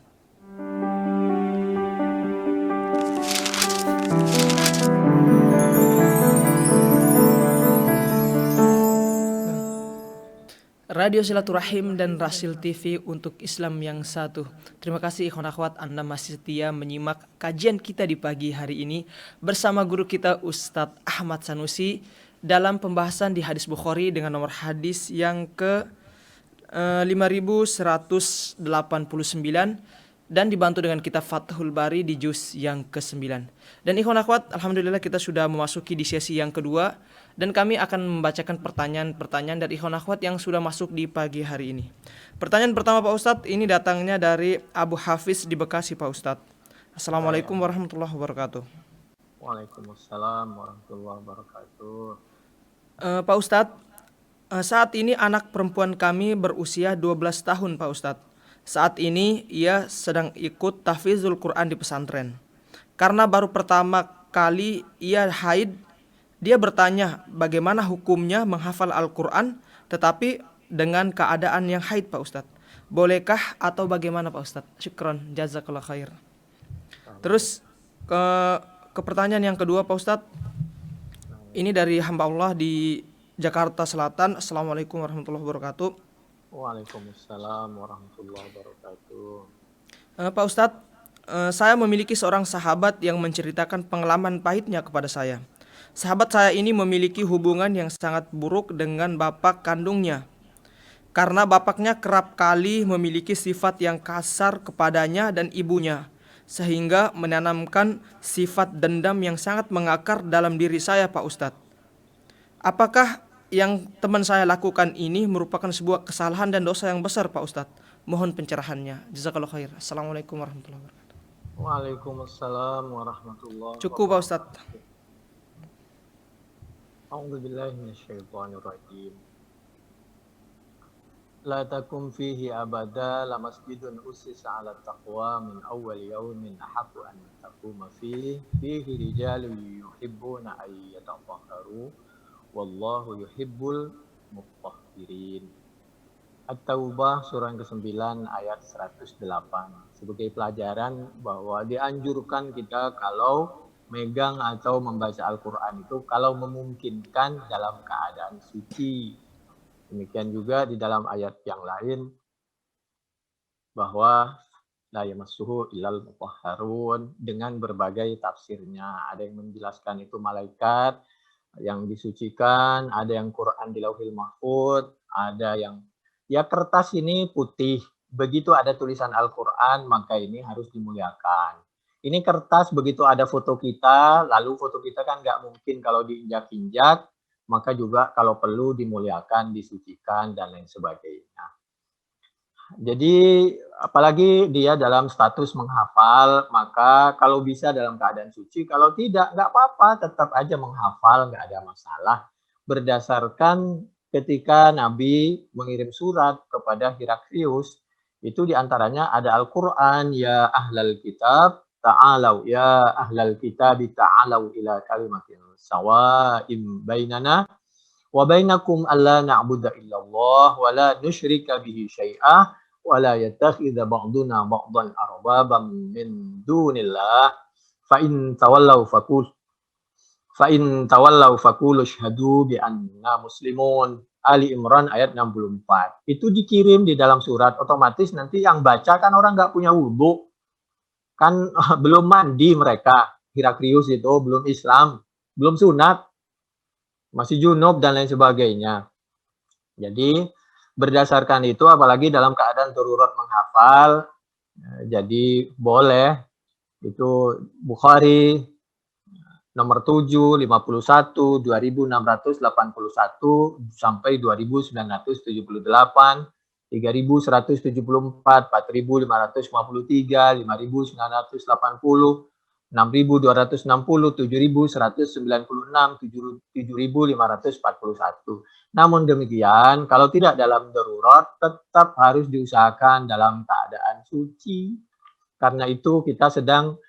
Radio Silaturahim dan Rasil TV untuk Islam yang satu. Terima kasih ikhwan akhwat, Anda masih setia menyimak kajian kita di pagi hari ini bersama guru kita Ustadz Ahmad Sanusi dalam pembahasan di hadis Bukhari dengan nomor hadis yang ke 5189 dan dibantu dengan kitab Fathul Bari di juz yang ke-9. Dan ikhwan akhwat, alhamdulillah kita sudah memasuki di sesi yang kedua dan kami akan membacakan pertanyaan-pertanyaan dari ikhwan akhwat yang sudah masuk di pagi hari ini. Pertanyaan pertama Pak Ustadz, ini datangnya dari Abu Hafiz di Bekasi Pak Ustadz. Assalamualaikum warahmatullahi wabarakatuh. Waalaikumsalam warahmatullahi wabarakatuh. Pak Ustadz, saat ini anak perempuan kami berusia 12 tahun Pak Ustadz. Saat ini ia sedang ikut tahfizul Quran di pesantren. Karena baru pertama kali ia haid, dia bertanya bagaimana hukumnya menghafal Al-Quran tetapi dengan keadaan yang haid Pak Ustadz. Bolehkah atau bagaimana Pak Ustadz? Syukran, jazakallah khair. Terus ke pertanyaan yang kedua Pak Ustadz. Ini dari hamba Allah di Jakarta Selatan. Assalamualaikum warahmatullahi wabarakatuh. Waalaikumsalam warahmatullahi wabarakatuh. Pak Ustadz, saya memiliki seorang sahabat yang menceritakan pengalaman pahitnya kepada saya. Sahabat saya ini memiliki hubungan yang sangat buruk dengan bapak kandungnya. Karena bapaknya kerap kali memiliki sifat yang kasar kepadanya dan ibunya, sehingga menanamkan sifat dendam yang sangat mengakar dalam diri saya Pak Ustadz. Apakah yang teman saya lakukan ini merupakan sebuah kesalahan dan dosa yang besar Pak Ustadz? Mohon pencerahannya. Jazakallahu khair. Assalamualaikum warahmatullahi wabarakatuh. Waalaikumsalam warahmatullahi wabarakatuh. Cukup Pak Ustadz. A'udzubillahi minasyaitonirrajim. La takum fihi abada la masjidun ussisa 'ala taqwa min awwal yawmin ahaqqu an taquma fihi rijalun yuhibbuna ay yatatahharu wallahu yuhibbul mutahhirin. At-Taubah surah yang ke-9 ayat 108. Sebagai pelajaran bahwa dianjurkan kita kalau megang atau membaca Al-Quran itu kalau memungkinkan dalam keadaan suci. Demikian juga di dalam ayat yang lain bahwa la yamassuhu illal mutahharun dengan berbagai tafsirnya. Ada yang menjelaskan itu malaikat yang disucikan, ada yang Quran di Lauhil Mahfuz, ada yang ya kertas ini putih. Begitu ada tulisan Al-Quran, maka ini harus dimuliakan. Ini kertas begitu ada foto kita, lalu foto kita kan nggak mungkin kalau diinjak-injak, maka juga kalau perlu dimuliakan, disucikan, dan lain sebagainya. Jadi apalagi dia dalam status menghafal, maka kalau bisa dalam keadaan suci, kalau tidak, nggak apa-apa, tetap aja menghafal, nggak ada masalah. Berdasarkan ketika Nabi mengirim surat kepada Heraklius, itu diantaranya ada Al-Quran, ya ahlal kitab, ta'alau, ya ahlal kitab, ta'alau ila kalimatin sawa'im bainana, wa bainakum alla na'budu illallah, wa la nusyrika bihi syai'ah, wala yattakhidha ba'duna ba'dan arbaban min dunillah fa in tawallaw faqulu asyhadu bi anna muslimun. Ali Imran ayat 64. Itu dikirim di dalam surat, otomatis nanti yang baca kan orang nggak punya wudu, kan belum mandi mereka. Heraklius itu belum Islam, belum sunat, masih junub dan lain sebagainya. Jadi berdasarkan itu, apalagi dalam keadaan darurat menghafal, jadi boleh. Itu Bukhari nomor 7, 51, 2681 sampai 2978, 3174, 4553, 5980, 6260, 7196, 7541. Namun demikian, kalau tidak dalam darurat, tetap harus diusahakan dalam keadaan suci. Karena itu kita sedang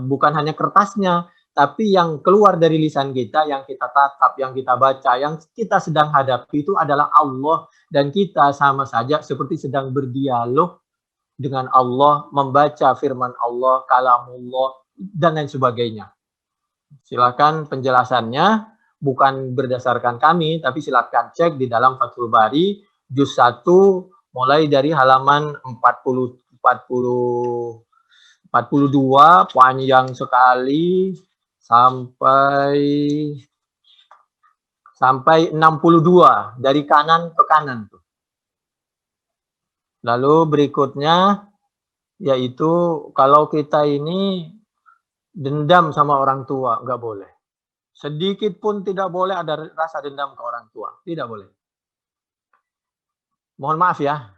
bukan hanya kertasnya, tapi yang keluar dari lisan kita, yang kita tatap, yang kita baca, yang kita sedang hadapi itu adalah Allah. Dan kita sama saja seperti sedang berdialog dengan Allah, membaca firman Allah, kalamullah, dan lain sebagainya. Silakan penjelasannya, bukan berdasarkan kami, tapi silakan cek di dalam Fathul Bari, juz 1, mulai dari halaman 42, panjang sekali, sampai 62 dari kanan ke kanan tuh. Lalu berikutnya yaitu kalau kita ini dendam sama orang tua, nggak boleh. Sedikit pun tidak boleh ada rasa dendam ke orang tua, tidak boleh. Mohon maaf ya,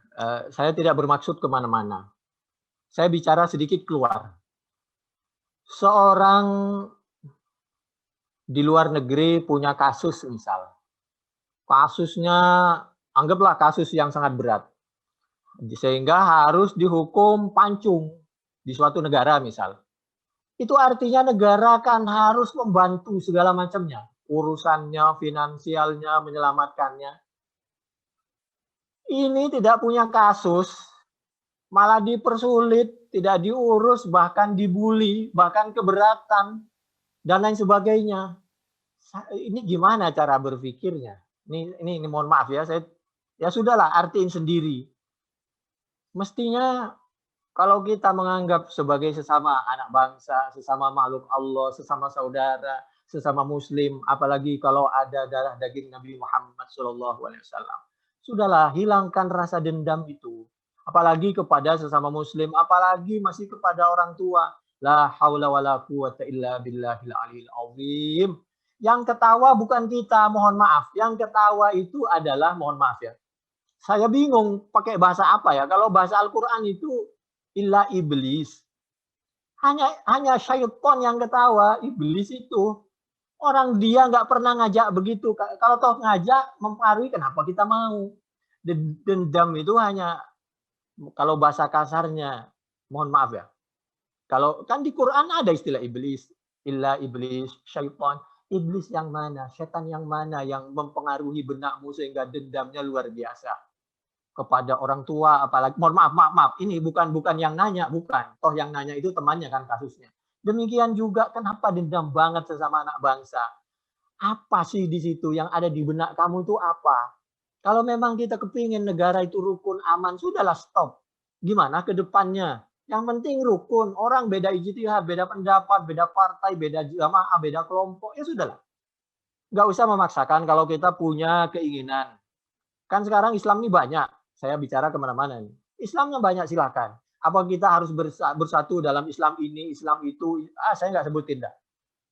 saya tidak bermaksud kemana-mana. Saya bicara sedikit keluar. Seorang di luar negeri punya kasus misal. Kasusnya anggaplah kasus yang sangat berat. Sehingga harus dihukum pancung di suatu negara misal. Itu artinya negara kan harus membantu segala macamnya. Urusannya, finansialnya, menyelamatkannya. Ini tidak punya kasus, malah dipersulit, tidak diurus, bahkan dibully, bahkan keberatan, dan lain sebagainya. Ini gimana cara berpikirnya? Ini mohon maaf ya, ya sudahlah, artiin sendiri. Mestinya kalau kita menganggap sebagai sesama anak bangsa, sesama makhluk Allah, sesama saudara, sesama muslim, apalagi kalau ada darah daging Nabi Muhammad SAW, sudahlah, hilangkan rasa dendam itu. Apalagi kepada sesama muslim, apalagi masih kepada orang tua. La haula wala quwata illa billahil aliyil azim. Yang ketawa bukan kita, mohon maaf. Yang ketawa itu adalah, mohon maaf ya, saya bingung pakai bahasa apa ya. Kalau bahasa Al-Quran itu illa iblis. Hanya syaitan yang ketawa, iblis itu. Orang dia nggak pernah ngajak begitu. Kalau toh ngajak, mempengaruhi, kenapa kita mau? Dendam itu hanya, kalau bahasa kasarnya, mohon maaf ya. Kalau kan di Quran ada istilah iblis, illa iblis, syaitan. Iblis yang mana, setan yang mana yang mempengaruhi benakmu sehingga dendamnya luar biasa kepada orang tua, apalagi, mohon maaf, ini bukan yang nanya, bukan. Toh yang nanya itu temannya kan kasusnya. Demikian juga kenapa dendam banget sesama anak bangsa? Apa sih di situ yang ada di benak kamu itu apa? Kalau memang kita kepingin negara itu rukun, aman, sudahlah stop. Gimana ke depannya? Yang penting rukun. Orang beda ijtihad, beda pendapat, beda partai, beda jamaah, beda kelompok. Ya sudahlah. Nggak usah memaksakan kalau kita punya keinginan. Kan sekarang Islam ini banyak. Saya bicara kemana-mana nih. Islamnya banyak, silakan. Apa kita harus bersatu dalam Islam ini, Islam itu? Saya nggak sebutin dah.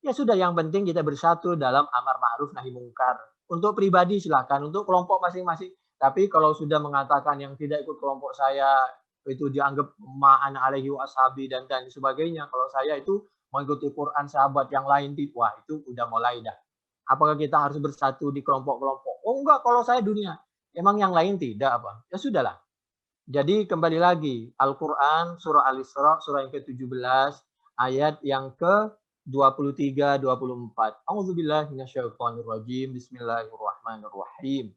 Ya sudah, yang penting kita bersatu dalam amar ma'ruf nahi mungkar. Untuk pribadi silakan, untuk kelompok masing-masing. Tapi kalau sudah mengatakan yang tidak ikut kelompok saya itu dianggap ma'ana alaihi wa ashabi dan sebagainya. Kalau saya itu mengikuti Quran sahabat yang lain, wah itu udah mulai dah. Apakah kita harus bersatu di kelompok-kelompok? Oh enggak, kalau saya dunia. Emang yang lain tidak apa? Ya sudahlah. Jadi kembali lagi, Al-Quran surah Al-Isra surah yang ke-17 ayat yang ke-23 24. A'udzubillahi minasyaitonirrajim. Bismillahirrahmanirrahim.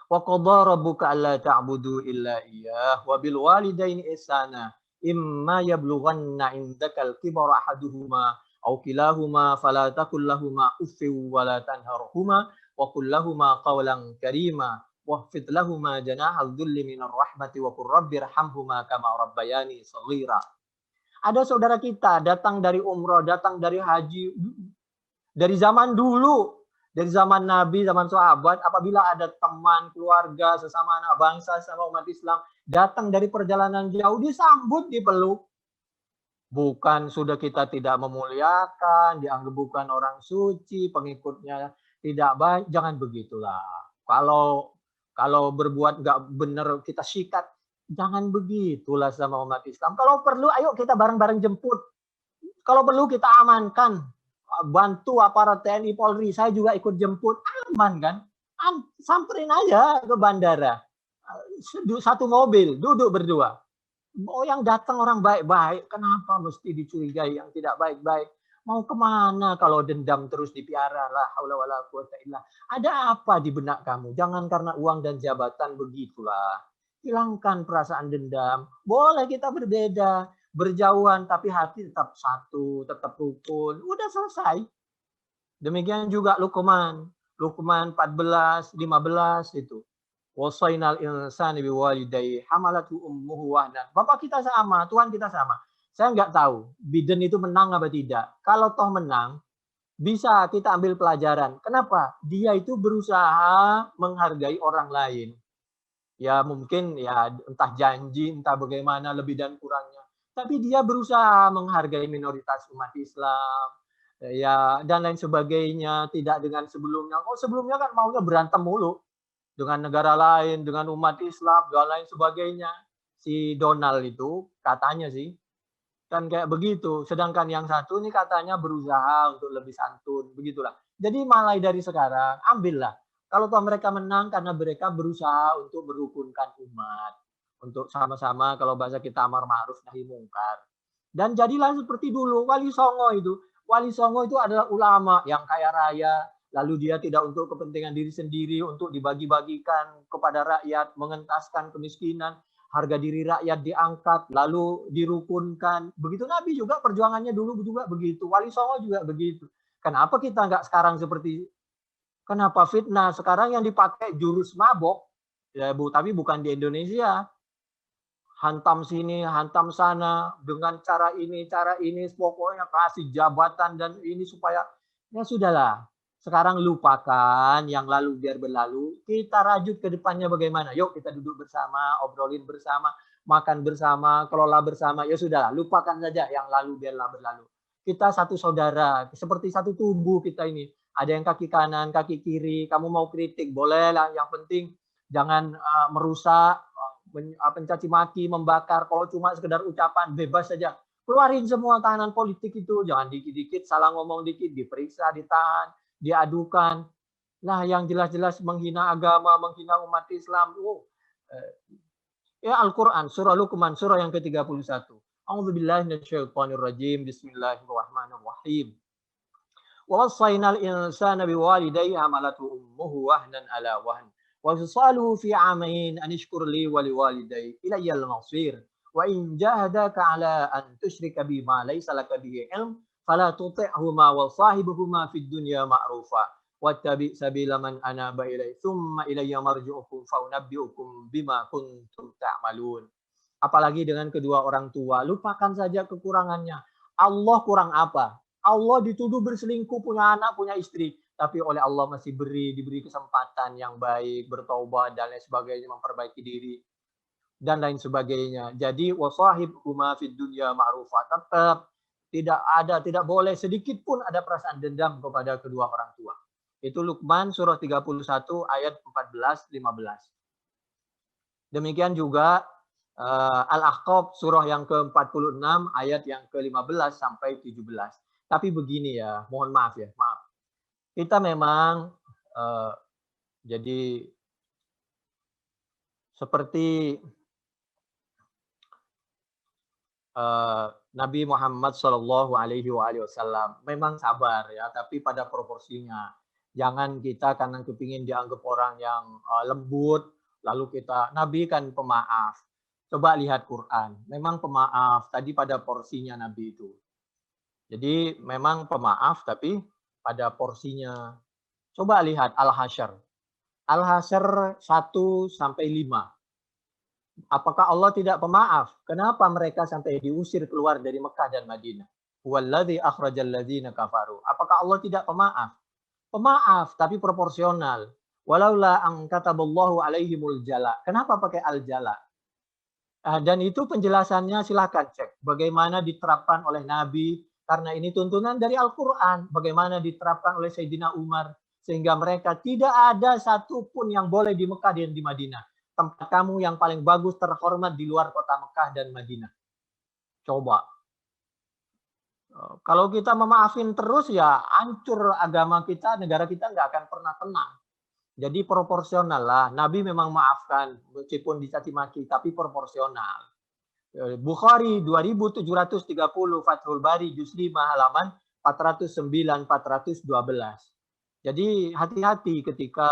Wa qadha rabbuka alla ta'budu illa iyyah wa bil walidaini ihsana imma yablughanna 'indakal kibara ahaduhuma aw kilahuma fala taqul lahumu uffin wa la tanharhuma wa qul lahumu qawlan karima wahfid lahumu janaha dhulli minar rahmati wa qur rabbirhamhuma kama rabbayani shaghira. Ada saudara kita datang dari umroh, datang dari haji, dari zaman dulu, dari zaman Nabi, zaman sahabat, apabila ada teman, keluarga, sesama anak bangsa, sesama umat Islam, datang dari perjalanan jauh, disambut, dipeluk. Bukan sudah kita tidak memuliakan, dianggap bukan orang suci, pengikutnya tidak baik, jangan begitulah. Kalau berbuat nggak benar kita sikat, jangan begitulah sama umat Islam. Kalau perlu, ayo kita bareng-bareng jemput. Kalau perlu kita amankan, bantu aparat TNI Polri, saya juga ikut jemput, aman kan? Samperin aja ke bandara, satu mobil, duduk berdua. Oh, yang datang orang baik-baik, kenapa mesti dicurigai yang tidak baik-baik? Mau kemana kalau dendam terus dipiara? La haula wala quwata illa. Ada apa di benak kamu? Jangan karena uang dan jabatan begitulah. Hilangkan perasaan dendam. Boleh kita berbeda, berjauhan, tapi hati tetap satu, tetap rukun. Udah selesai. Demikian juga Luqman 14, 15 itu. Wasainal insani biwalidayhi hamalatu ummuhu wahnan. Bapak kita sama, Tuhan kita sama. Saya nggak tahu Biden itu menang apa tidak. Kalau toh menang, bisa kita ambil pelajaran. Kenapa? Dia itu berusaha menghargai orang lain. Ya mungkin ya entah janji, entah bagaimana lebih dan kurangnya. Tapi dia berusaha menghargai minoritas umat Islam. Ya dan lain sebagainya, tidak dengan sebelumnya. Oh sebelumnya kan maunya berantem mulu dengan negara lain, dengan umat Islam, dan lain sebagainya. Si Donald itu katanya sih, kan kayak begitu. Sedangkan yang satu ini katanya berusaha untuk lebih santun, begitulah. Jadi mulai dari sekarang, ambillah. Kalau toh mereka menang karena mereka berusaha untuk merukunkan umat. Untuk sama-sama, kalau bahasa kita amar ma'ruf nahi mungkar. Dan jadilah seperti dulu, Wali Songo itu. Wali Songo itu adalah ulama yang kaya raya, lalu dia tidak untuk kepentingan diri sendiri, untuk dibagi-bagikan kepada rakyat, mengentaskan kemiskinan, harga diri rakyat diangkat, lalu dirukunkan. Begitu Nabi juga perjuangannya dulu juga begitu. Wali Songo juga begitu. Kenapa kita nggak sekarang seperti, kenapa fitnah? Sekarang yang dipakai jurus mabok, ya Bu, tapi bukan di Indonesia. Hantam sini, hantam sana, dengan cara ini, pokoknya kasih jabatan dan ini supaya, ya sudahlah. Sekarang lupakan yang lalu biar berlalu. Kita rajut ke depannya bagaimana. Yuk kita duduk bersama, obrolin bersama, makan bersama, kelola bersama. Ya sudahlah, lupakan saja yang lalu biarlah berlalu. Kita satu saudara, seperti satu tubuh kita ini. Ada yang kaki kanan, kaki kiri. Kamu mau kritik, boleh lah. Yang penting jangan merusak, pencaci maki, membakar. Kalau cuma sekedar ucapan, bebas saja. Keluarin semua tahanan politik itu. Jangan dikit-dikit salah ngomong dikit, diperiksa, ditahan, diadukan. Nah, yang jelas-jelas menghina agama, menghina umat Islam. Ya Al-Quran, surah Luqman, surah yang ke-31. A'udzubillahi minasyaitonirrajim. Bismillahirrahmanirrahim. Wa wassaynal insana biwalidayhi hamalatu ummuhu wahnan ala wahn. وفصاله في عامين أن اشكر لي ولوالدي إلي المصير وإن جاهداك على أن تشرك بي ما ليس لك به علم فلا تطعهما وصاحبهما في الدنيا معروفا واتبع سبيل من أناب إلي ثم إلي مرجعكم فأنبئكم بما كنتم تعملون. Apalagi dengan kedua orang tua, lupakan saja kekurangannya. Allah kurang apa? Allah dituduh berselingkuh, punya anak, punya istri. Tapi oleh Allah masih diberi kesempatan yang baik, bertaubat dan lain sebagainya, memperbaiki diri dan lain sebagainya. Jadi wasahibhuma fid dunya ma'rufa, tetap tidak boleh sedikit pun ada perasaan dendam kepada kedua orang tua. Itu Luqman surah 31 ayat 14-15. Demikian juga Al-Ahqaf surah yang ke-46 ayat yang ke-15 sampai 17. Tapi begini ya, mohon maaf ya, maaf. Kita memang jadi seperti Nabi Muhammad Shallallahu Alaihi Wasallam memang sabar ya, tapi pada proporsinya. Jangan kita karena kepingin dianggap orang yang lembut, lalu kita, Nabi kan pemaaf. Coba lihat Quran, memang pemaaf, tadi pada porsinya Nabi itu. Jadi memang pemaaf, tapi pada porsinya. Coba lihat Al-Hasyr. Al-Hasyr 1-5. Apakah Allah tidak pemaaf? Kenapa mereka sampai diusir keluar dari Mekah dan Madinah? Huwallazi akhrajal ladzina kafaru. Apakah Allah tidak pemaaf? Pemaaf, tapi proporsional. Walaula ang kataballahu alaihimul jala. Kenapa pakai al-jala? Dan itu penjelasannya silahkan cek. Bagaimana diterapkan oleh Nabi, karena ini tuntunan dari Al-Quran. Bagaimana diterapkan oleh Sayyidina Umar. Sehingga mereka tidak ada satupun yang boleh di Mekah dan di Madinah. Tempat kamu yang paling bagus, terhormat di luar kota Mekah dan Madinah. Coba. Kalau kita memaafin terus ya hancur agama kita, negara kita nggak akan pernah tenang. Jadi proporsional lah. Nabi memang maafkan meskipun dicaci maki, tapi proporsional. Bukhari 2730, Fathul Bari juz 5 halaman 409-412. Jadi hati-hati ketika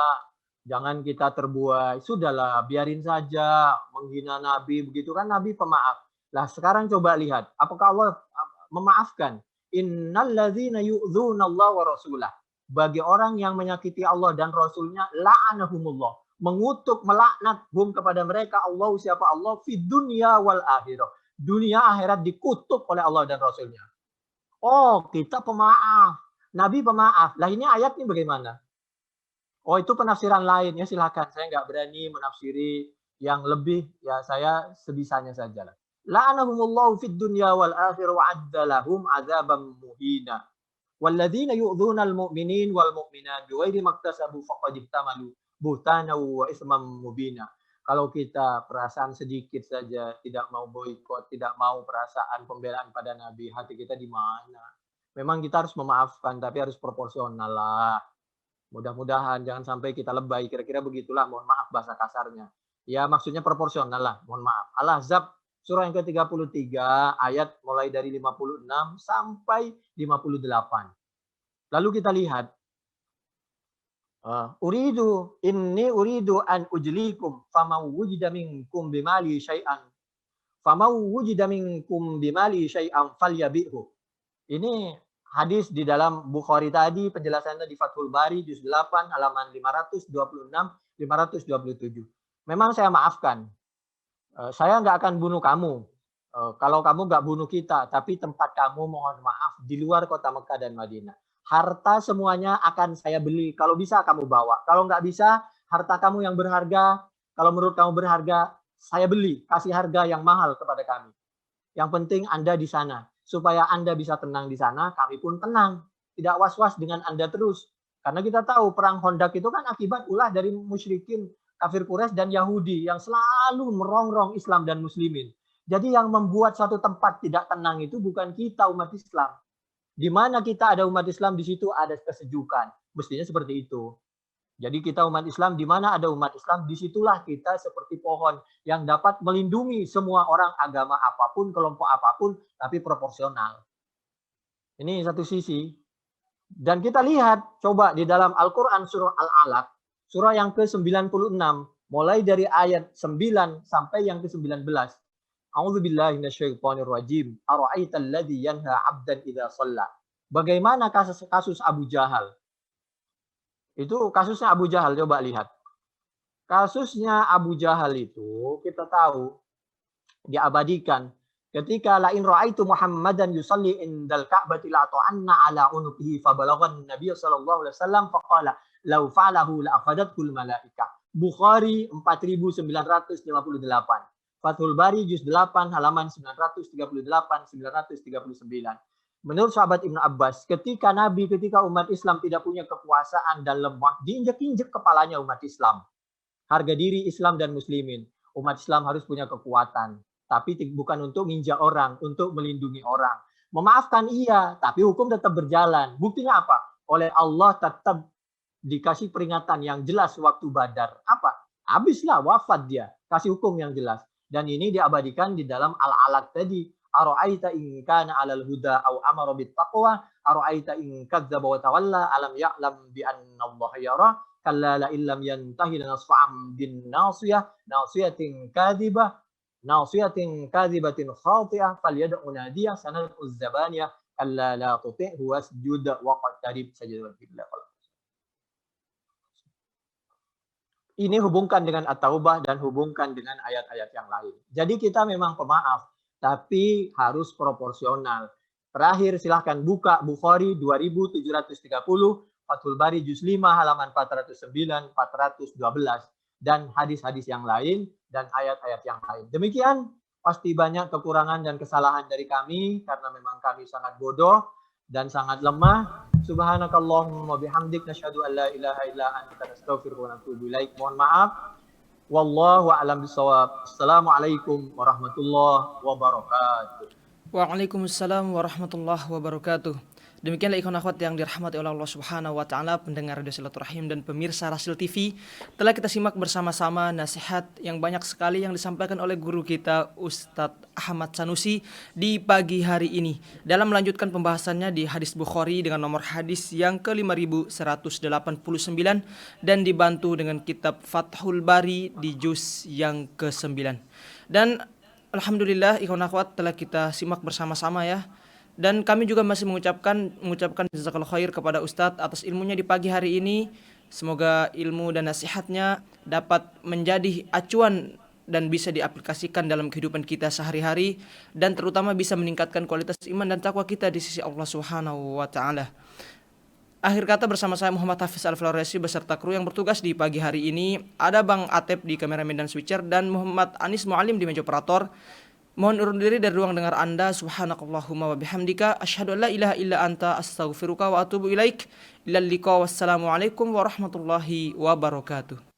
jangan kita terbuai, sudahlah biarin saja menghina Nabi begitu kan, Nabi pemaaf. Lah sekarang coba lihat, apakah Allah memaafkan? Innalladzina yu'dzunallaha wa rasulah. Bagi orang yang menyakiti Allah dan Rasulnya, la'anahumullah. Mengutuk, melaknat hum kepada mereka Allah, siapa Allah, fid dunya wal akhirah. Dunia akhirat dikutuk oleh Allah dan Rasulnya. Oh, kita pemaaf. Nabi pemaaf. Lah ini ayat ini bagaimana? Oh, itu penafsiran lain. Ya silakan. Saya nggak berani menafsiri yang lebih. Ya saya sebisanya saja lah. La'anahumullahu fid dunya wal akhirah wa adda lahum azaban muhina. Walladzina yu'dzunal mu'minin wal mu'minat bighairi maktasabu faqad ihtamalu buhtanan wa isman mubina. Kalau kita perasaan sedikit saja, tidak mau boikot, tidak mau perasaan pembelaan pada Nabi, hati kita di mana? Memang kita harus memaafkan, tapi harus proporsional lah. Mudah-mudahan jangan sampai kita lebay, kira-kira begitulah, mohon maaf bahasa kasarnya. Ya maksudnya proporsional lah, mohon maaf. Al-Ahzab surah yang ke-33 ayat mulai dari 56 sampai 58. Lalu kita lihat uridu an ujlikum faman wujida minkum bimali syai'an falyabihu. Ini hadis di dalam Bukhari tadi, penjelasannya di Fathul Bari juz 8 halaman 526 527. Memang saya maafkan. Saya nggak akan bunuh kamu. Kalau kamu nggak bunuh kita, tapi tempat kamu mohon maaf di luar kota Mekah dan Madinah. Harta semuanya akan saya beli. Kalau bisa kamu bawa. Kalau nggak bisa, harta kamu yang berharga, kalau menurut kamu berharga, saya beli. Kasih harga yang mahal kepada kami. Yang penting Anda di sana. Supaya Anda bisa tenang di sana, kami pun tenang. Tidak was-was dengan Anda terus. Karena kita tahu perang Khandaq itu kan akibat ulah dari musyrikin, kafir Quraisy dan Yahudi yang selalu merongrong Islam dan Muslimin. Jadi yang membuat suatu tempat tidak tenang itu bukan kita umat Islam. Di mana kita ada umat Islam, di situ ada kesejukan. Mestinya seperti itu. Jadi kita umat Islam, di mana ada umat Islam, disitulah kita seperti pohon yang dapat melindungi semua orang, agama apapun, kelompok apapun, tapi proporsional. Ini satu sisi. Dan kita lihat, coba di dalam Al-Quran surah Al-Alaq, surah yang ke-96, mulai dari ayat 9 sampai yang ke-19. A'udzubillahi minasyaitonirrajim. Ara'aital ladzi yanha 'abdan idza shalla. Bagaimana kasus Abu Jahal? Itu kasusnya Abu Jahal, coba lihat. Kasusnya Abu Jahal itu kita tahu diabadikan ketika la in ra'aitu Muhammadan yusalli indal Ka'bati la ta'anna ala unuqihi fa balaghan Nabiy sallallahu alaihi wasallam faqala law fa'alahu la akhadatul malaikah. Bukhari 4958. Fathul Bari juz 8 halaman 938 939. Menurut sahabat Ibnu Abbas, ketika umat Islam tidak punya kekuasaan dan lemah, diinjek-injek kepalanya umat Islam. Harga diri Islam dan muslimin. Umat Islam harus punya kekuatan, tapi bukan untuk menginjak orang, untuk melindungi orang. Memaafkan iya, tapi hukum tetap berjalan. Buktinya apa? Oleh Allah tetap dikasih peringatan yang jelas waktu Badar. Apa? Habislah, wafat dia. Kasih hukum yang jelas. Dan ini diabadikan di dalam Al-Alaq tadi. Ara'aita in kana 'alal huda aw amara bit taqwa, ara'aita in kadzdzaba wa tawalla, alam ya'lam bi anna Allah yara, kalla la illam yantahi lanasfa'am bin nasiyah, nasiyatin kadhibatin khati'ah, falyad'u nadiyah sanad'uz zabaniyah, alla la tuti'hu wasjud wa qatarib sajdatul billah. ini hubungkan dengan At-Taubah dan hubungkan dengan ayat-ayat yang lain. Jadi kita memang pemaaf, tapi harus proporsional. Terakhir silahkan buka Bukhari 2730, Fathul Bari juz 5 halaman 409, 412 dan hadis-hadis yang lain dan ayat-ayat yang lain. Demikian, pasti banyak kekurangan dan kesalahan dari kami karena memang kami sangat bodoh dan sangat lemah. Subhanakallahumma bihamdik nasyhadu an la ilaha illa anta nastaghfiruka wa natubu ilaik. Mohon maaf. Wallahu a'lam bishawab. Assalamualaikum warahmatullahi wabarakatuh. Waalaikumsalam warahmatullahi wabarakatuh. Demikianlah ikhwan akhwat yang dirahmati oleh Allah Subhanahu wa taala, pendengar Radio Silaturahim dan pemirsa Rasil TV, telah kita simak bersama-sama nasihat yang banyak sekali yang disampaikan oleh guru kita Ustadz Ahmad Sanusi di pagi hari ini dalam melanjutkan pembahasannya di hadis Bukhari dengan nomor hadis yang ke-5189 dan dibantu dengan kitab Fathul Bari di juz yang ke-9. Dan alhamdulillah ikhwan akhwat telah kita simak bersama-sama ya. Dan kami juga masih mengucapkan jazakallahu khair kepada Ustadz atas ilmunya di pagi hari ini. Semoga ilmu dan nasihatnya dapat menjadi acuan dan bisa diaplikasikan dalam kehidupan kita sehari-hari dan terutama bisa meningkatkan kualitas iman dan takwa kita di sisi Allah Subhanahu wa taala. Akhir kata bersama saya Muhammad Hafiz Al-Floresi beserta kru yang bertugas di pagi hari ini. Ada Bang Atep di kameramen dan switcher dan Muhammad Anis Mualim di meja operator. Mohon undur diri dari ruang dengar Anda. Subhanakallahumma wa bihamdika asyhadu an la ilaha illa anta astaghfiruka wa atubu ilaik. Ilal liqa wassalamu alaikum warahmatullahi wabarakatuh.